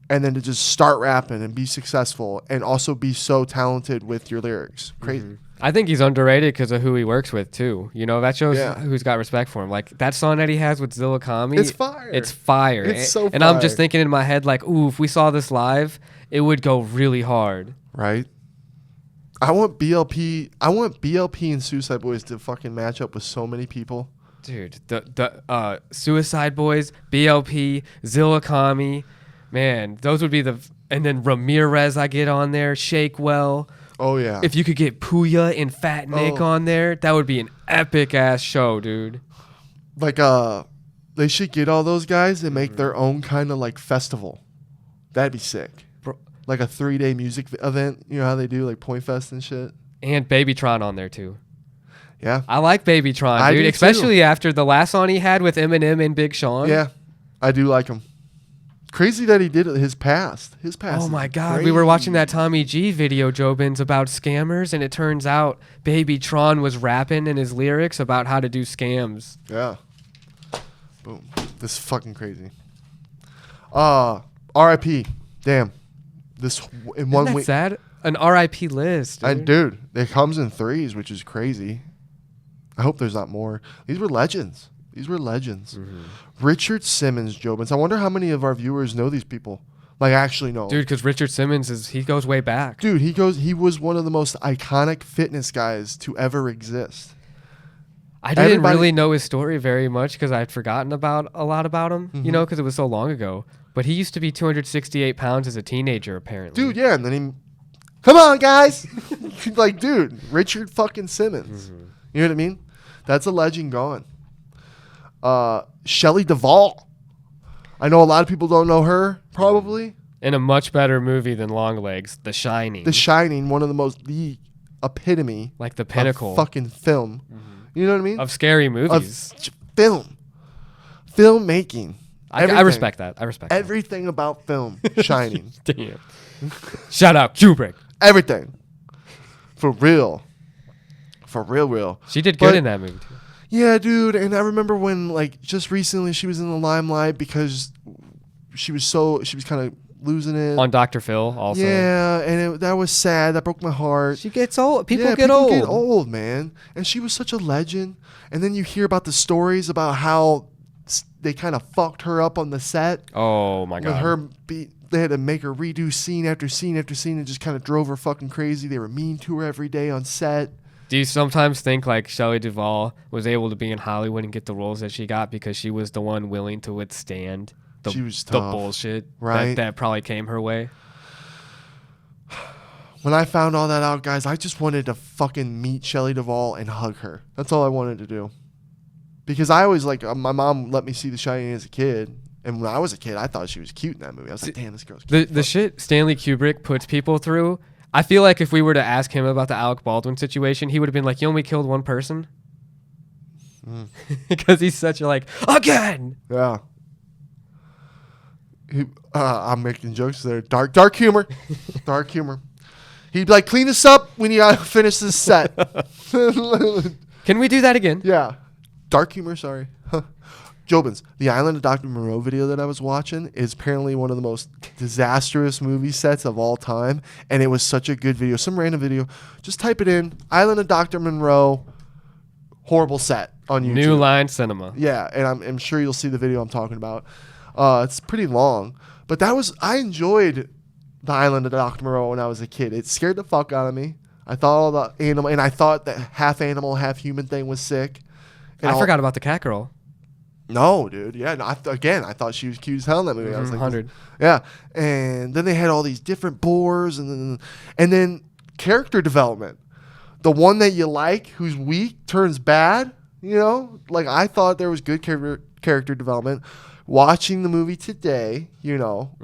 and then to just start rapping and be successful, and also be so talented with your lyrics. Crazy. Mm-hmm. I think he's underrated because of who he works with too. You know, that shows who's got respect for him. Like that song that he has with Zilla Kami. It's fire. It's fire. It's so fire. And I'm just thinking in my head like, ooh, if we saw this live, it would go really hard. Right. I want BLP and Suicide Boys to fucking match up with so many people. Dude, the Suicide Boys, BLP, Zilla Kami, man, those would be and then Ramirez I get on there, Shakewell. Oh, yeah. If you could get Puya and Fat Nick on there, that would be an epic-ass show, dude. Like, they should get all those guys and make their own kind of, like, festival. That'd be sick. Bro. Like a 3-day music event. You know how they do, like, Point Fest and shit? And Babytron on there, too. Yeah. I like Babytron, dude. Especially after the last song he had with Eminem and Big Sean. Yeah. I do like him. Crazy that he did it his past. Oh my God. We were watching that Tommy G video, Jobins, about scammers, and it turns out Babytron was rapping in his lyrics about how to do scams. Yeah. Boom. This is fucking crazy. R.I.P. Damn. This in 1 week. Sad? An R.I.P. list. Dude, it comes in 3s, which is crazy. I hope there's not more. These were legends. Mm-hmm. Richard Simmons, Jobins. I wonder how many of our viewers know these people. Like, actually know. Dude, because Richard Simmons he goes way back. Dude, he was one of the most iconic fitness guys to ever exist. I didn't really know his story very much because I had forgotten a lot about him, you know, because it was so long ago. But he used to be 268 pounds as a teenager, apparently. Dude, yeah. And then come on, guys. Like, dude, Richard fucking Simmons. Mm-hmm. You know what I mean? That's a legend gone. Shelley Duvall. I know a lot of people don't know her, probably. In a much better movie than Longlegs, The Shining. The Shining, one of the epitome. Like the pinnacle. Of fucking film. Mm-hmm. You know what I mean? Of scary movies. Of film. Filmmaking. I respect that. Everything about film. Shining. Damn. Shout out Kubrick. Everything. For real. For real. She did good in that movie, too. Yeah, dude, and I remember when, like, just recently she was in the limelight because she was kind of losing it. On Dr. Phil, also. Yeah, and that was sad. That broke my heart. She gets old. People get old, man. And she was such a legend. And then you hear about the stories about how they kind of fucked her up on the set. Oh, my God. They had to make her redo scene after scene after scene and just kind of drove her fucking crazy. They were mean to her every day on set. Do you sometimes think like Shelley Duvall was able to be in Hollywood and get the roles that she got because she was the one willing to withstand the bullshit that probably came her way? When I found all that out, guys, I just wanted to fucking meet Shelley Duvall and hug her. That's all I wanted to do. Because I always my mom let me see The Shining as a kid. And when I was a kid, I thought she was cute in that movie. I was like, damn, this girl's cute. The shit Stanley Kubrick puts people through, I feel like if we were to ask him about the Alec Baldwin situation, he would have been like, you only killed one person? Because he's such a again! Yeah. I'm making jokes there. Dark humor. Dark humor. He'd be like, clean this up. We need to finish this set. Can we do that again? Yeah. Dark humor, sorry. Jobins, the Island of Dr. Moreau video that I was watching is apparently one of the most disastrous movie sets of all time. And it was such a good video. Some random video. Just type it in. Island of Dr. Monroe. Horrible set on YouTube. New Line Cinema. Yeah. And I'm sure you'll see the video I'm talking about. It's pretty long. But I enjoyed the Island of Dr. Moreau when I was a kid. It scared the fuck out of me. I thought all the animal, and I thought that half animal, half human thing was sick. I forgot about the cat girl. No, dude. Yeah. No, I thought she was cute as hell in that movie. I was like, 100. Yeah. And then they had all these different boars, and then character development. The one that you like, who's weak, turns bad. You know, like I thought there was good character development. Watching the movie today, you know,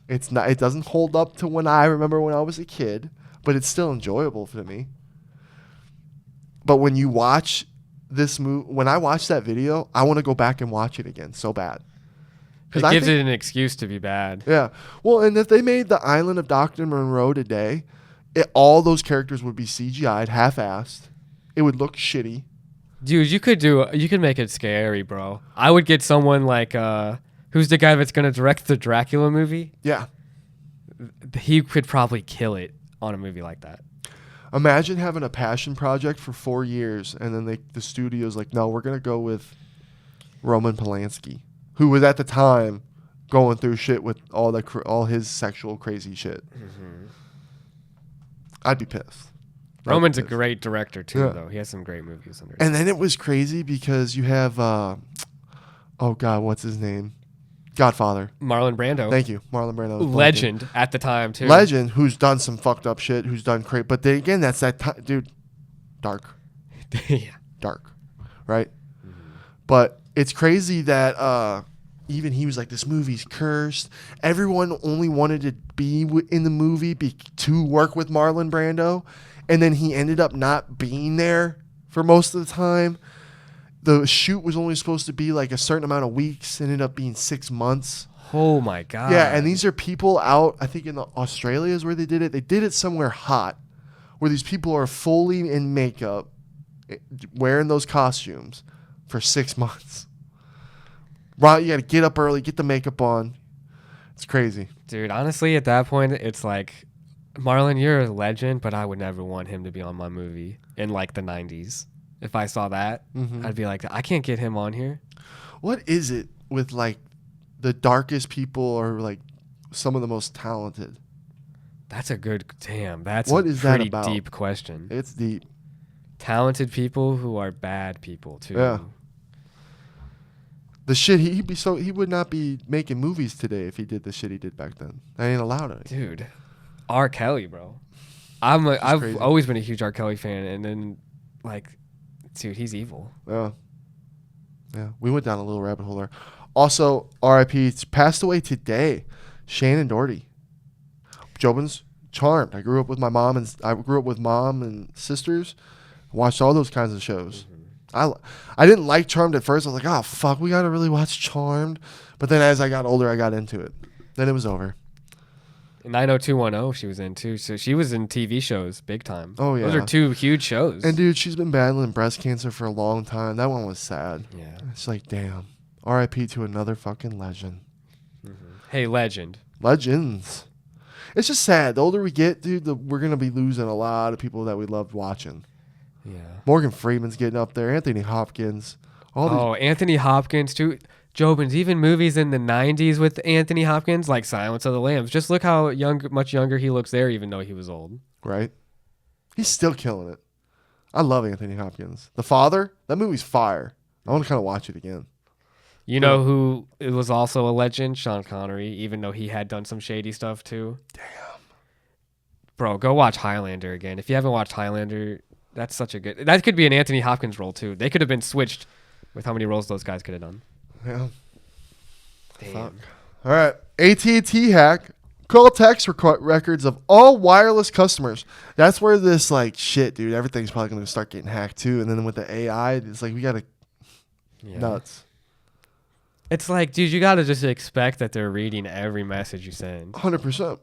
it's not. It doesn't hold up to when I remember when I was a kid, but it's still enjoyable for me. But when you watch this movie, when I watch that video, I want to go back and watch it again so bad. It gives it an excuse to be bad. Yeah. Well, and if they made the Island of Dr. Monroe today, all those characters would be CGI'd, half-assed. It would look shitty. Dude, you could make it scary, bro. I would get someone like who's the guy that's gonna direct the Dracula movie? Yeah. He could probably kill it on a movie like that. Imagine having a passion project for 4 years, and then the studio's like, no, we're going to go with Roman Polanski, who was at the time going through shit with all his sexual crazy shit. I'd be pissed. Roman's a great director, too, though. He has some great movies under. And then it was crazy because you have, oh, God, what's his name? Godfather. Marlon Brando. Thank you. Marlon Brando. Legend at the time, too. Legend, who's done some fucked up shit, who's done great. But then again, that's that time. Dude, dark. Yeah. Dark. Right? But it's crazy that even he was like, this movie's cursed. Everyone only wanted to be in the movie to work with Marlon Brando. And then he ended up not being there for most of the time. The shoot was only supposed to be like a certain amount of weeks. Ended up being 6 months. Oh my God. Yeah, and these are people out, I think in Australia is where they did it. They did it somewhere hot where these people are fully in makeup, wearing those costumes for 6 months. Right, you got to get up early, get the makeup on. It's crazy. Dude, honestly, at that point, it's like, Marlon, you're a legend, but I would never want him to be on my movie in like the 90s. If I saw that, I'd be like, I can't get him on here. What is it with like the darkest people or like some of the most talented? That's a good, that's what a is pretty that about? Deep question. It's deep. Talented people who are bad people too. Yeah. The shit he would not be making movies today if he did the shit he did back then. I ain't allowed it. Dude, R. Kelly, bro. I've crazy. Always been a huge R. Kelly fan, and then like, dude, he's evil. Yeah. Yeah. We went down a little rabbit hole there. Also, R.I.P. passed away today. Shannon Doherty. Jobins, Charmed. I grew up with mom and sisters. Watched all those kinds of shows. I didn't like Charmed at first. I was like, oh fuck, we gotta really watch Charmed. But then as I got older, I got into it. Then it was over. 90210 she was in too. So she was in TV shows big time. Oh yeah. Those are two huge shows. And dude, she's been battling breast cancer for a long time. That one was sad. Yeah. It's like, damn. R.I.P. to another fucking legend. Hey, legend. Legends. It's just sad. The older we get, dude, we're going to be losing a lot of people that we loved watching. Yeah. Morgan Freeman's getting up there. Anthony Hopkins. Anthony Hopkins, too. Jobins, even movies in the 90s with Anthony Hopkins, like Silence of the Lambs. Just look how much younger he looks there, even though he was old. Right? He's still killing it. I love Anthony Hopkins. The Father, that movie's fire. I want to kind of watch it again. You know who it was also a legend? Sean Connery, even though he had done some shady stuff too. Damn. Bro, go watch Highlander again. If you haven't watched Highlander, that's such a good... That could be an Anthony Hopkins role too. They could have been switched with how many roles those guys could have done. Yeah. Damn. Fuck. All right. AT&T hack. Call text records of all wireless customers. That's where this like shit, dude. Everything's probably going to start getting hacked too. And then with the AI, it's like we got to... Nuts. It's like, dude, you got to just expect that they're reading every message you send. 100%.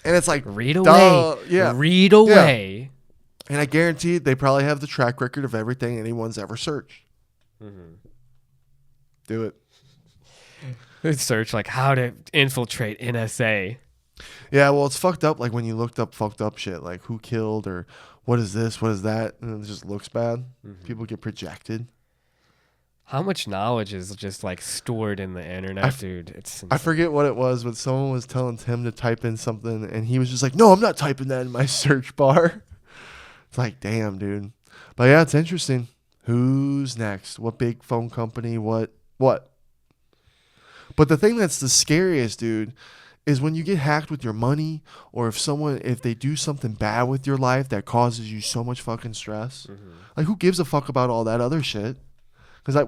And it's like... Read away. Yeah. Read away. And I guarantee they probably have the track record of everything anyone's ever searched. Mm-hmm. Do it. They search like how to infiltrate NSA. Yeah, well, it's fucked up. Like when you looked up fucked up shit, like who killed or what is this, what is that, and it just looks bad. Mm-hmm. People get projected. How much knowledge is just like stored in the internet, dude? It's insane. I forget what it was, but someone was telling Tim to type in something, and he was just like, "No, I'm not typing that in my search bar." It's like, damn, dude. But yeah, it's interesting. Who's next? What big phone company? What? But the thing that's the scariest, dude, is when you get hacked with your money, or if they do something bad with your life that causes you so much fucking stress. Mm-hmm. Like, who gives a fuck about all that other shit? Because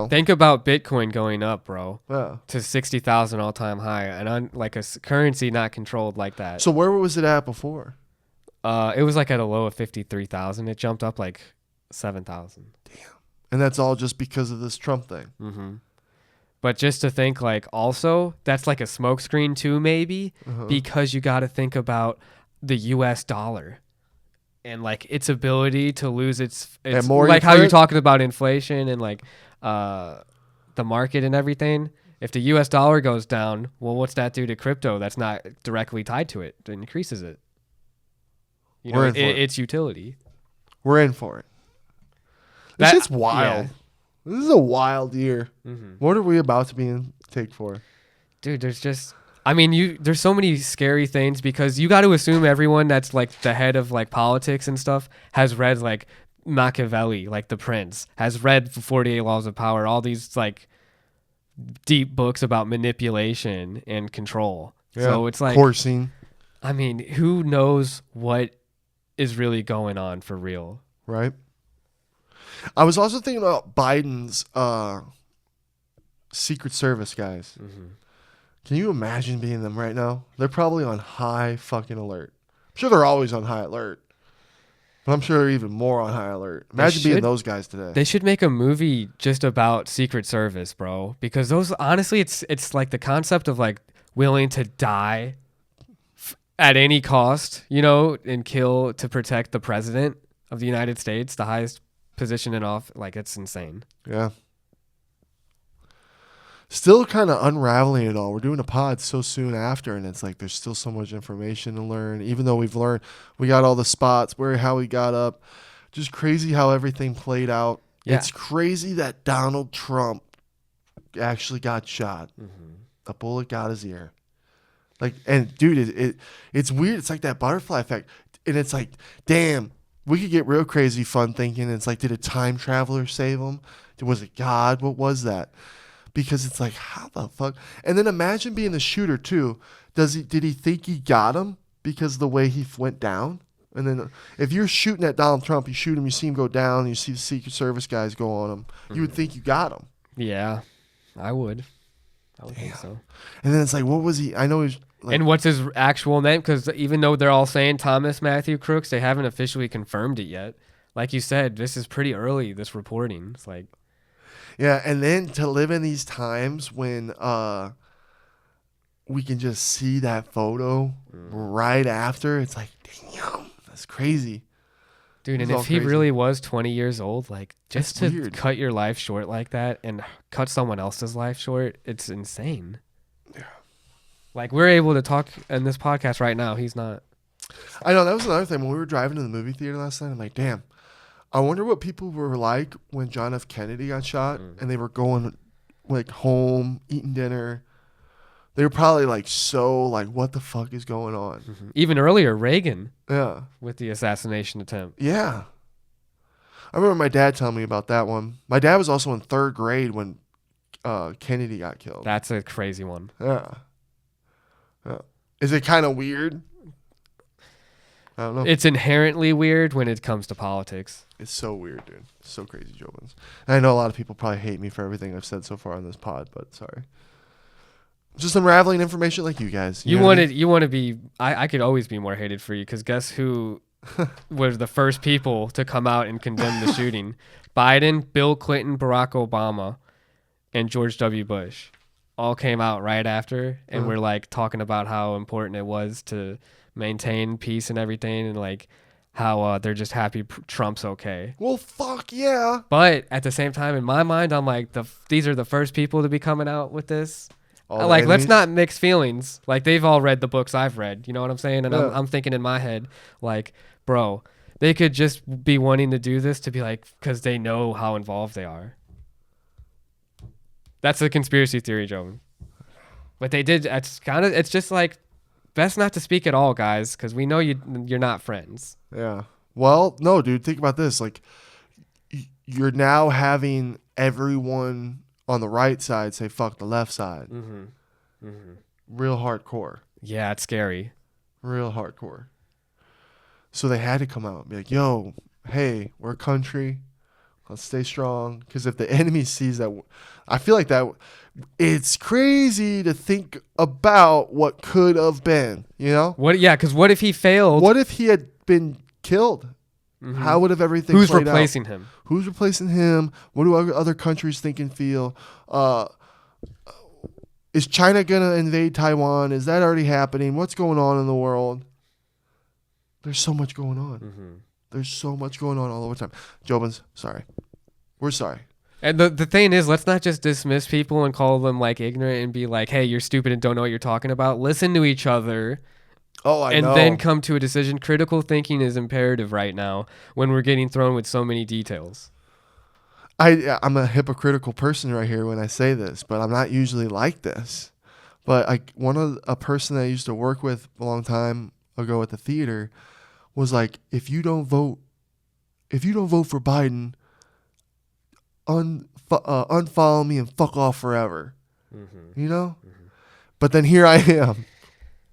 think about Bitcoin going up, bro, yeah. to 60,000 all-time high, and on like a currency not controlled like that. So where was it at before? It was like at a low of 53,000. It jumped up like 7,000. Damn. And that's all just because of this Trump thing. Mm-hmm. But just to think, like, also, that's like a smokescreen too, maybe, because you got to think about the U.S. dollar and, like, its ability to lose its more like how you're talking about inflation and, like, the market and everything. If the U.S. dollar goes down, well, what's that do to crypto that's not directly tied to it? It increases it. You know, its utility. We're in for it. This shit's wild. Yeah. This is a wild year. Mm-hmm. What are we about to be in take for? Dude, there's so many scary things because you got to assume everyone that's like the head of like politics and stuff has read like Machiavelli, like The Prince, has read 48 Laws of Power, all these like deep books about manipulation and control. Yeah, so it's like coursing. I mean, who knows what is really going on for real? Right. I was also thinking about Biden's Secret Service guys. Mm-hmm. Can you imagine being them right now? They're probably on high fucking alert. I'm sure they're always on high alert, but I'm sure they're even more on high alert. Imagine being those guys today. They should make a movie just about Secret Service, bro. Because those, honestly, it's like the concept of like willing to die at any cost, you know, and kill to protect the president of the United States, the highest position in off, like it's insane. Yeah. Still kind of unraveling it all. We're doing a pod so soon after, and it's like there's still so much information to learn. Even though we got all the spots, how we got up. Just crazy how everything played out. Yeah. It's crazy that Donald Trump actually got shot. Mm-hmm. A bullet got his ear. Like, and dude, it's weird. It's like that butterfly effect, and it's like, damn. We could get real crazy fun thinking it's like, did a time traveler save him? Was it God? What was that? Because it's like, how the fuck? And then imagine being the shooter too. Did he think he got him because of the way he went down? And then if you're shooting at Donald Trump, you shoot him, you see him go down, you see the Secret Service guys go on him. You would think you got him. Yeah, I would think so. And then it's like, what was he? I know he's. Like, and what's his actual name? Because even though they're all saying Thomas Matthew Crooks, they haven't officially confirmed it yet. Like you said, this is pretty early, this reporting. It's like... Yeah, and then to live in these times when we can just see that photo right after, it's like, damn, that's crazy. Dude, and if he really was 20 years old, like, just to cut your life short like that and cut someone else's life short, it's insane. Yeah. Like, we're able to talk in this podcast right now. He's not. I know. That was another thing. When we were driving to the movie theater last night, I'm like, damn, I wonder what people were like when John F. Kennedy got shot and they were going, like, home, eating dinner. They were probably, like, so, like, what the fuck is going on? Mm-hmm. Even earlier, Reagan. Yeah. With the assassination attempt. Yeah. I remember my dad telling me about that one. My dad was also in third grade when Kennedy got killed. That's a crazy one. Yeah. Is it kind of weird? I don't know. It's inherently weird when it comes to politics. It's so weird, dude. It's so crazy, Jobins. And I know a lot of people probably hate me for everything I've said so far on this pod, but sorry. Just unraveling information like you guys. You want to be... I could always be more hated for you, because guess who was the first people to come out and condemn the shooting? Biden, Bill Clinton, Barack Obama, and George W. Bush all came out right after, and we're like talking about how important it was to maintain peace and everything, and like how they're just happy Trump's okay. Well, fuck yeah. But at the same time, in my mind, I'm like, these are the first people to be coming out with this. All Like, the let's enemies? not mix feelings. Like, they've all read the books I've read. You know what I'm saying? And Yeah. I'm thinking in my head, like, bro, they could just be wanting to do this to be like, because they know how involved they are. That's a conspiracy theory, Joe. But they did. It's just like, best not to speak at all, guys, because we know you're not friends. Yeah. Well, no, dude. Think about this. Like, you're now having everyone on the right side say "fuck the left side." Mm-hmm. Mm-hmm. Real hardcore. Yeah, it's scary. Real hardcore. So they had to come out and be like, "Yo, hey, we're a country. Let's stay strong." Because if the enemy sees that, I feel like that. It's crazy to think about what could have been. You know? What? Yeah, because what if he failed? What if he had been killed? Mhm. How would have everything Who's played replacing out? him? Who's replacing him? What do other countries think and feel? Is China going to invade Taiwan? Is that already happening? What's going on in the world? There's so much going on. Mm-hmm. There's so much going on all the time. Jobins, sorry. We're sorry. And the thing is, let's not just dismiss people and call them like ignorant and be like, hey, you're stupid and don't know what you're talking about. Listen to each other. Oh, I and know. then come to a decision. Critical thinking is imperative right now when we're getting thrown with so many details. I'm a hypocritical person right here when I say this, but I'm not usually like this. But a person that I used to work with a long time ago at the theater was like, if you don't vote for Biden, unfollow me and fuck off forever. Mm-hmm. You know? Mm-hmm. But then here I am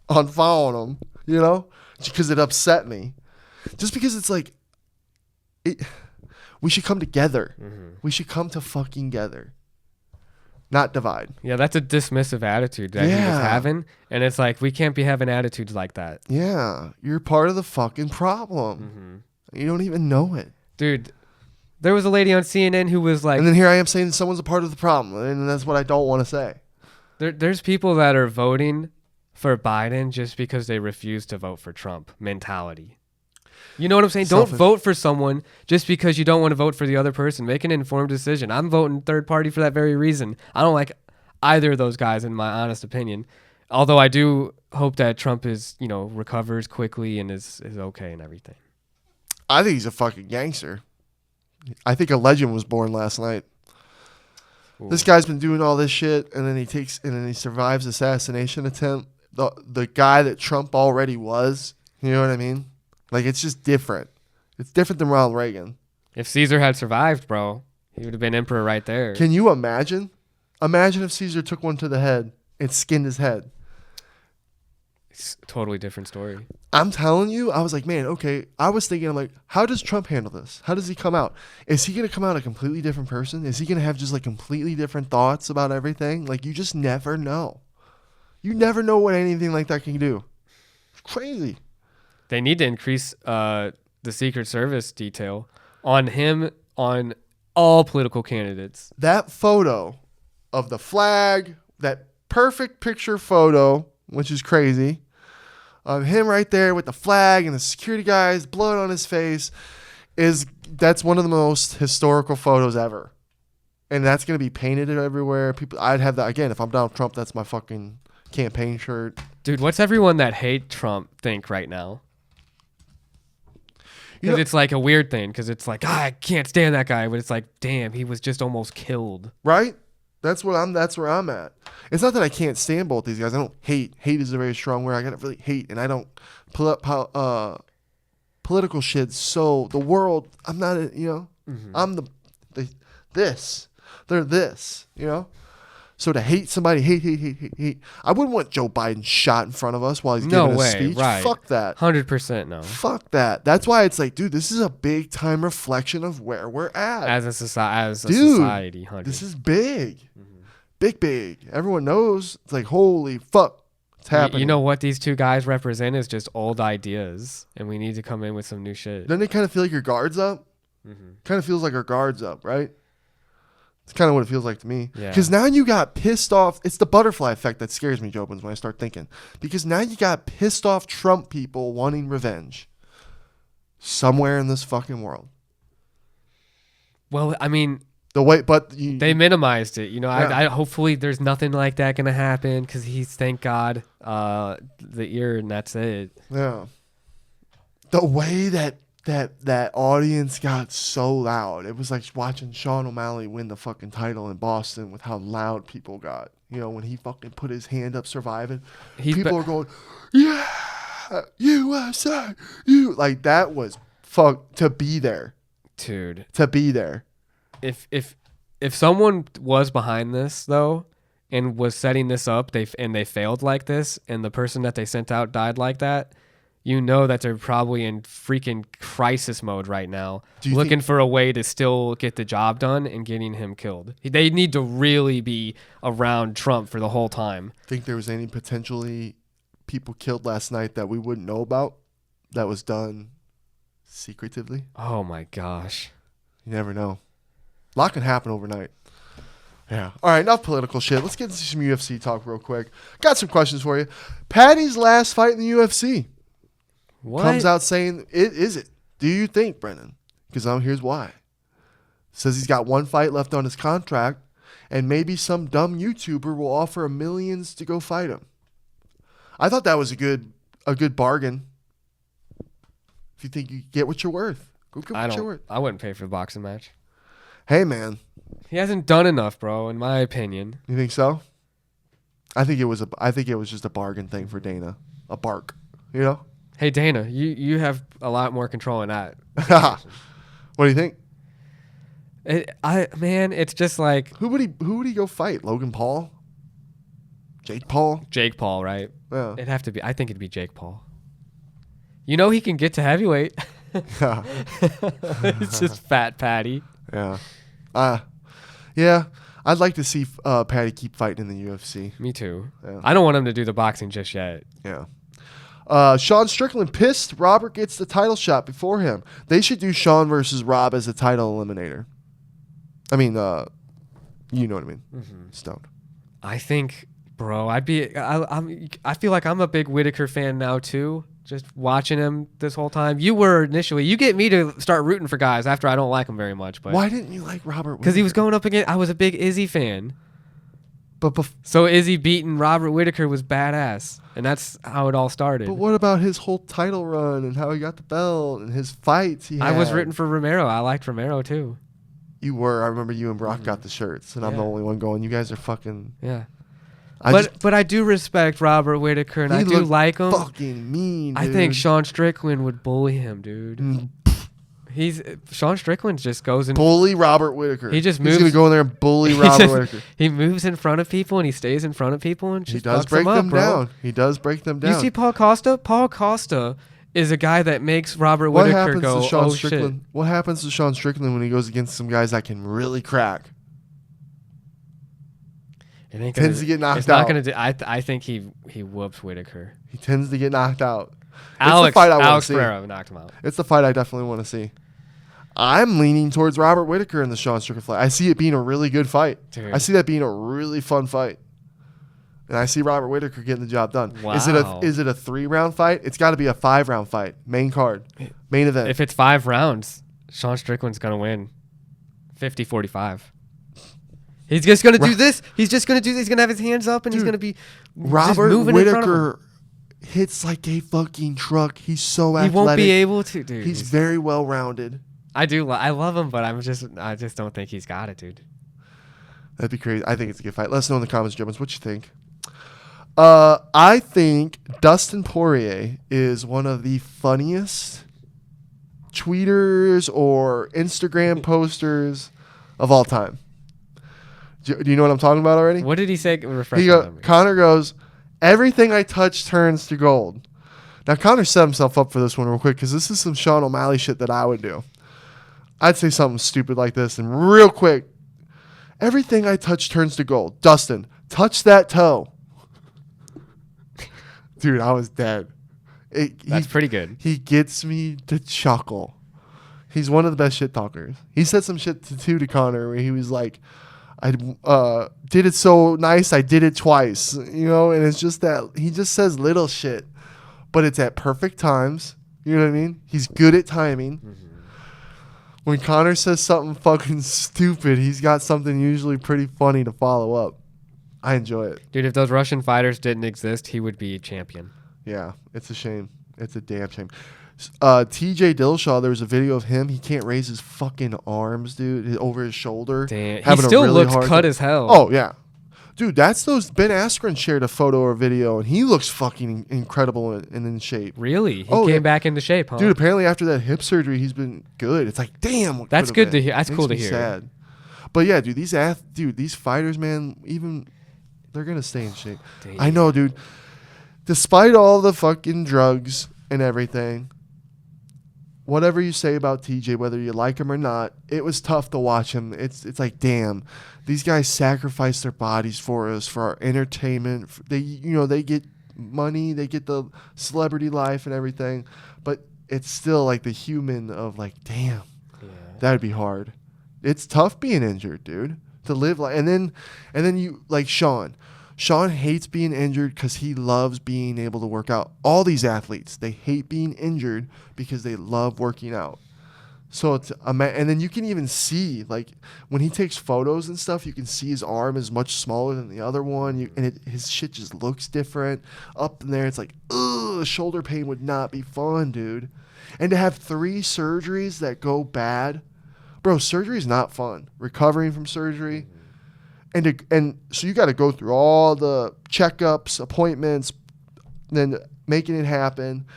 unfollowing him, you know, because it upset me. Just because it's like, we should come together. Mm-hmm. We should come to fucking together, not divide. Yeah, that's a dismissive attitude that he was having. And it's like, we can't be having attitudes like that. Yeah, you're part of the fucking problem. Mm-hmm. You don't even know it. Dude, there was a lady on CNN who was like... And then here I am saying someone's a part of the problem. And that's what I don't want to say. There's people that are voting for Biden just because they refuse to vote for Trump mentality. You know what I'm saying? Selfish. Don't vote for someone just because you don't want to vote for the other person. Make an informed decision. I'm voting third party for that very reason. I don't like either of those guys, in my honest opinion. Although I do hope that Trump recovers quickly and is okay and everything. I think he's a fucking gangster. I think a legend was born last night. Ooh. This guy's been doing all this shit, and then he survives assassination attempt. The guy that Trump already was. You know what I mean? Like, it's just different. It's different than Ronald Reagan. If Caesar had survived, bro, he would have been emperor right there. Can you imagine? Imagine if Caesar took one to the head and skinned his head. It's a totally different story. I'm telling you, I was like, man, okay. I was thinking, I'm like, how does Trump handle this? How does he come out? Is he going to come out a completely different person? Is he going to have just like completely different thoughts about everything? Like, you just never know. You never know what anything like that can do. It's crazy. They need to increase the Secret Service detail on him, on all political candidates. That photo of the flag, that perfect picture photo, which is crazy, of him right there with the flag and the security guys, blood on his face, that's one of the most historical photos ever. And that's going to be painted everywhere. I'd have that, again, if I'm Donald Trump, that's my fucking campaign shirt. Dude, what's everyone that hate Trump think right now? Because it's like a weird thing. Because it's like, I can't stand that guy. But it's like, damn, he was just almost killed. Right? That's where I'm at. It's not that I can't stand both these guys. I don't hate. Hate is a very strong word. I gotta really hate, and I don't pull up political shit. So the world, I'm not. I'm this. They're this. So to hate somebody, hate. I wouldn't want Joe Biden shot in front of us while he's giving a speech. Right. Fuck that. 100% no. Fuck that. That's why it's like, dude, this is a big time reflection of where we're at. As a society, 100. This is big. Mm-hmm. Big. Everyone knows. It's like, holy fuck. It's happening. You know what these two guys represent is just old ideas. And we need to come in with some new shit. Doesn't it kind of feel like your guard's up? Mm-hmm. Kind of feels like our guard's up, right? It's kind of what it feels like to me. Because now you got pissed off. It's the butterfly effect that scares me, Jobins, when I start thinking. Because now you got pissed off Trump people wanting revenge. somewhere in this fucking world. Well, I mean, they minimized it. Yeah. I hopefully there's nothing like that gonna happen because he's thank God the ear and that's it. Yeah. The way that audience got so loud, it was like watching Sean O'Malley win the fucking title in Boston with how loud people got. When he fucking put his hand up surviving, people are going, yeah, USA, you like that was to be there, dude. To be there. If someone was behind this though and was setting this up, they failed like this, and the person that they sent out died like that, that they're probably in freaking crisis mode right now, looking for a way to still get the job done and getting him killed. They need to really be around Trump for the whole time. Think there was any potentially people killed last night that we wouldn't know about that was done secretively? Oh my gosh. You never know. A lot can happen overnight. Yeah. All right, enough political shit. Let's get into some UFC talk real quick. Got some questions for you. Patty's last fight in the UFC. What? Comes out saying, is it? Do you think, Brennan? Because here's why. Says he's got one fight left on his contract, and maybe some dumb YouTuber will offer him millions to go fight him. I thought that was a good bargain. If you think you get what you're worth, go get what you're worth. I wouldn't pay for a boxing match. Hey, man. He hasn't done enough, bro, in my opinion. You think so? I think it was just a bargain thing for Dana. A bark, Hey Dana, you have a lot more control in that. What do you think? It's just like who would he go fight? Logan Paul? Jake Paul? Jake Paul, right? Yeah. It'd have to be. I think it'd be Jake Paul. He can get to heavyweight. Yeah. It's just Fat Patty. Yeah. Yeah. I'd like to see Patty keep fighting in the UFC. Me too. Yeah. I don't want him to do the boxing just yet. Yeah. Sean Strickland pissed Robert gets the title shot before him. They should do Sean versus Rob as a title eliminator. I mean, you know what I mean. Mm-hmm. Stoned. I think, bro, I feel like I'm a big Whitaker fan now too. Just watching him this whole time. You were initially. You get me to start rooting for guys after I don't like him very much. But why didn't you like Robert? Because he was going up against. I was a big Izzy fan. So Izzy beating Robert Whitaker was badass, and that's how it all started. But what about his whole title run and how he got the belt and his fights he had? I was rooting for Romero. I liked Romero too. You were. I remember you and Brock got the shirts, and I'm the only one going, you guys are fucking... Yeah. But I do respect Robert Whitaker, and I do like him. Fucking mean, dude. I think Sean Strickland would bully him, dude. Sean Strickland just goes and bully Robert Whitaker. He just moves. He's gonna go in there and bully Robert Whitaker. He moves in front of people and he stays in front of people and just he does break them down. He does break them down. You see Paul Costa? Paul Costa is a guy that makes Robert Whitaker go, oh shit. What happens to Sean Strickland when he goes against some guys that can really crack? He tends to get knocked out. I think he whoops Whitaker. He tends to get knocked out. Alex Pereira knocked him out. It's the fight I definitely want to see. I'm leaning towards Robert Whitaker in the Sean Strickland fight. I see it being a really good fight. Dude. I see that being a really fun fight. And I see Robert Whitaker getting the job done. Wow. Is it a 3-round fight? It's got to be a 5-round fight. Main card. Main event. If it's 5 rounds, Sean Strickland's going to win 50-45. He's just going to do this. He's just going to do this. He's going to have his hands up and he's going to be Robert moving Whitaker hits like a fucking truck. He's so athletic. He won't be able to, dude. He's very well-rounded. I love him, but I just don't think he's got it, dude. That'd be crazy. I think it's a good fight. Let us know in the comments, Jobins, what you think. I think Dustin Poirier is one of the funniest tweeters or Instagram posters of all time. Do you know what I'm talking about already? What did he say? Connor goes, everything I touch turns to gold. Now, Connor set himself up for this one real quick because this is some Sean O'Malley shit that I would do. I'd say something stupid like this, and real quick, everything I touch turns to gold. Dustin, touch that toe. Dude, I was dead. That's pretty good. He gets me to chuckle. He's one of the best shit talkers. He said some shit to Connor where he was like, I did it so nice, I did it twice. And it's just that he just says little shit, but it's at perfect times. You know what I mean? He's good at timing. When Connor says something fucking stupid, he's got something usually pretty funny to follow up. I enjoy it. Dude, if those Russian fighters didn't exist, he would be a champion. Yeah, it's a shame. It's a damn shame. TJ Dillashaw, there was a video of him. He can't raise his fucking arms, dude, over his shoulder. Damn. He still looks cut as hell. Oh, yeah. Dude, that's those. Ben Askren shared a photo or video, and he looks fucking incredible and in shape. Really? He came back into shape, huh? Dude, apparently after that hip surgery, he's been good. It's like, damn. That's good to hear. That's cool to hear. Sad. But yeah, dude, these fighters, man, even they're gonna stay in shape. Damn. I know, dude. Despite all the fucking drugs and everything, whatever you say about TJ, whether you like him or not, it was tough to watch him. It's like, damn, these guys sacrifice their bodies for us, for our entertainment. They get money, they get the celebrity life and everything, but it's still like the human of like, damn, that'd be hard. It's tough being injured, dude, to live like, and then you like Sean hates being injured because he loves being able to work out. All these athletes, they hate being injured because they love working out. So and then you can even see, like, when he takes photos and stuff, you can see his arm is much smaller than the other one. His shit just looks different. Up in there, it's like, ugh, shoulder pain would not be fun, dude. And to have 3 surgeries that go bad, bro, surgery is not fun. Recovering from surgery. And so you got to go through all the checkups, appointments, then making it happen,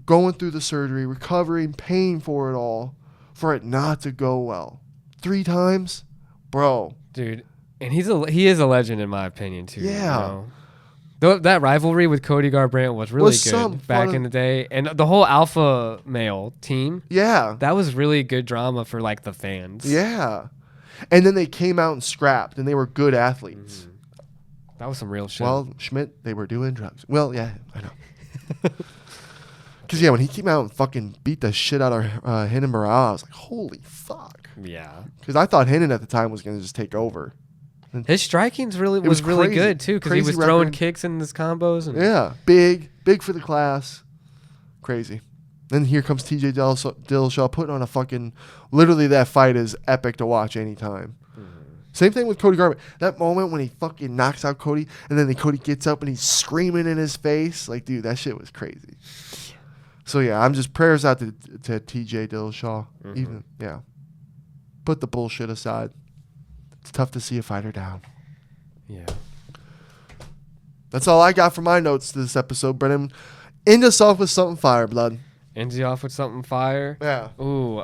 going through the surgery, recovering, paying for it all, for it not to go well. 3 times? Bro. Dude, and he is a legend in my opinion, too. Yeah. That rivalry with Cody Garbrandt was really good back in the day. And the whole alpha male team. Yeah. That was really good drama for, like, the fans. Yeah. And then they came out and scrapped, and they were good athletes. Mm-hmm. That was some real shit. Well, Schmidt, they were doing drugs. Well, yeah, I know. Because, when he came out and fucking beat the shit out of Renan Barao, I was like, holy fuck. Yeah. Because I thought Renan at the time was going to just take over. His striking was really good, too, because he was throwing kicks in his combos. And yeah, big for the class. Crazy. Then here comes TJ Dillashaw putting on a fucking... Literally, that fight is epic to watch anytime. Same thing with Cody Garbrandt. That moment when he fucking knocks out Cody, and then Cody gets up and he's screaming in his face. Like, dude, that shit was crazy. So, yeah, I'm just prayers out to TJ Dillashaw. Put the bullshit aside. It's tough to see a fighter down. Yeah. That's all I got for my notes to this episode, Brennan. End us off with something fire, blood. End you off with something fire? Yeah. Ooh,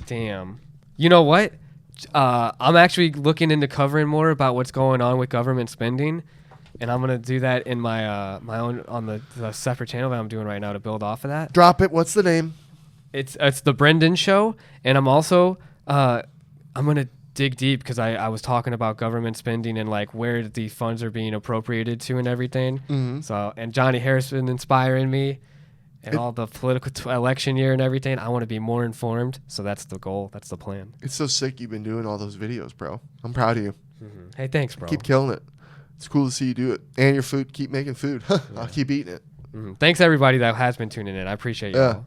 damn. You know what? I'm actually looking into covering more about what's going on with government spending, and I'm gonna do that in my my own on the separate channel that I'm doing right now to build off of that. Drop it. What's the name? It's the Brendan Show, and I'm also I'm gonna dig deep because I was talking about government spending and like where the funds are being appropriated to and everything. Mm-hmm. So and Johnny Harris been inspiring me. And all the political election year and everything, I want to be more informed. So that's the goal. That's the plan. It's so sick you've been doing all those videos, bro. I'm proud of you. Mm-hmm. Hey, thanks, bro. Keep killing it. It's cool to see you do it. And your food, keep making food. I'll keep eating it. Mm-hmm. Thanks, everybody that has been tuning in. I appreciate you all.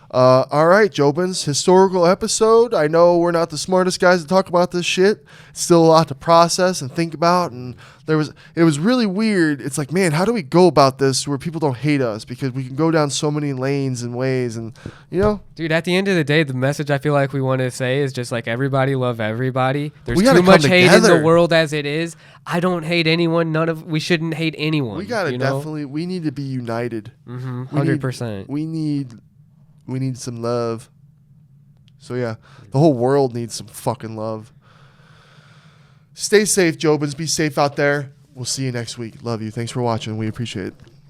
All right, Jobins, historical episode. I know we're not the smartest guys to talk about this shit. It's still a lot to process and think about. And it was really weird. It's like, man, how do we go about this where people don't hate us? Because we can go down so many lanes and ways. And, Dude, at the end of the day, the message I feel like we want to say is just like everybody love everybody. There's too much hate in the world as it is. I don't hate anyone. We shouldn't hate anyone. We got to we need to be united. 100%. We need some love. So, yeah, the whole world needs some fucking love. Stay safe, Jobins. Be safe out there. We'll see you next week. Love you. Thanks for watching. We appreciate it.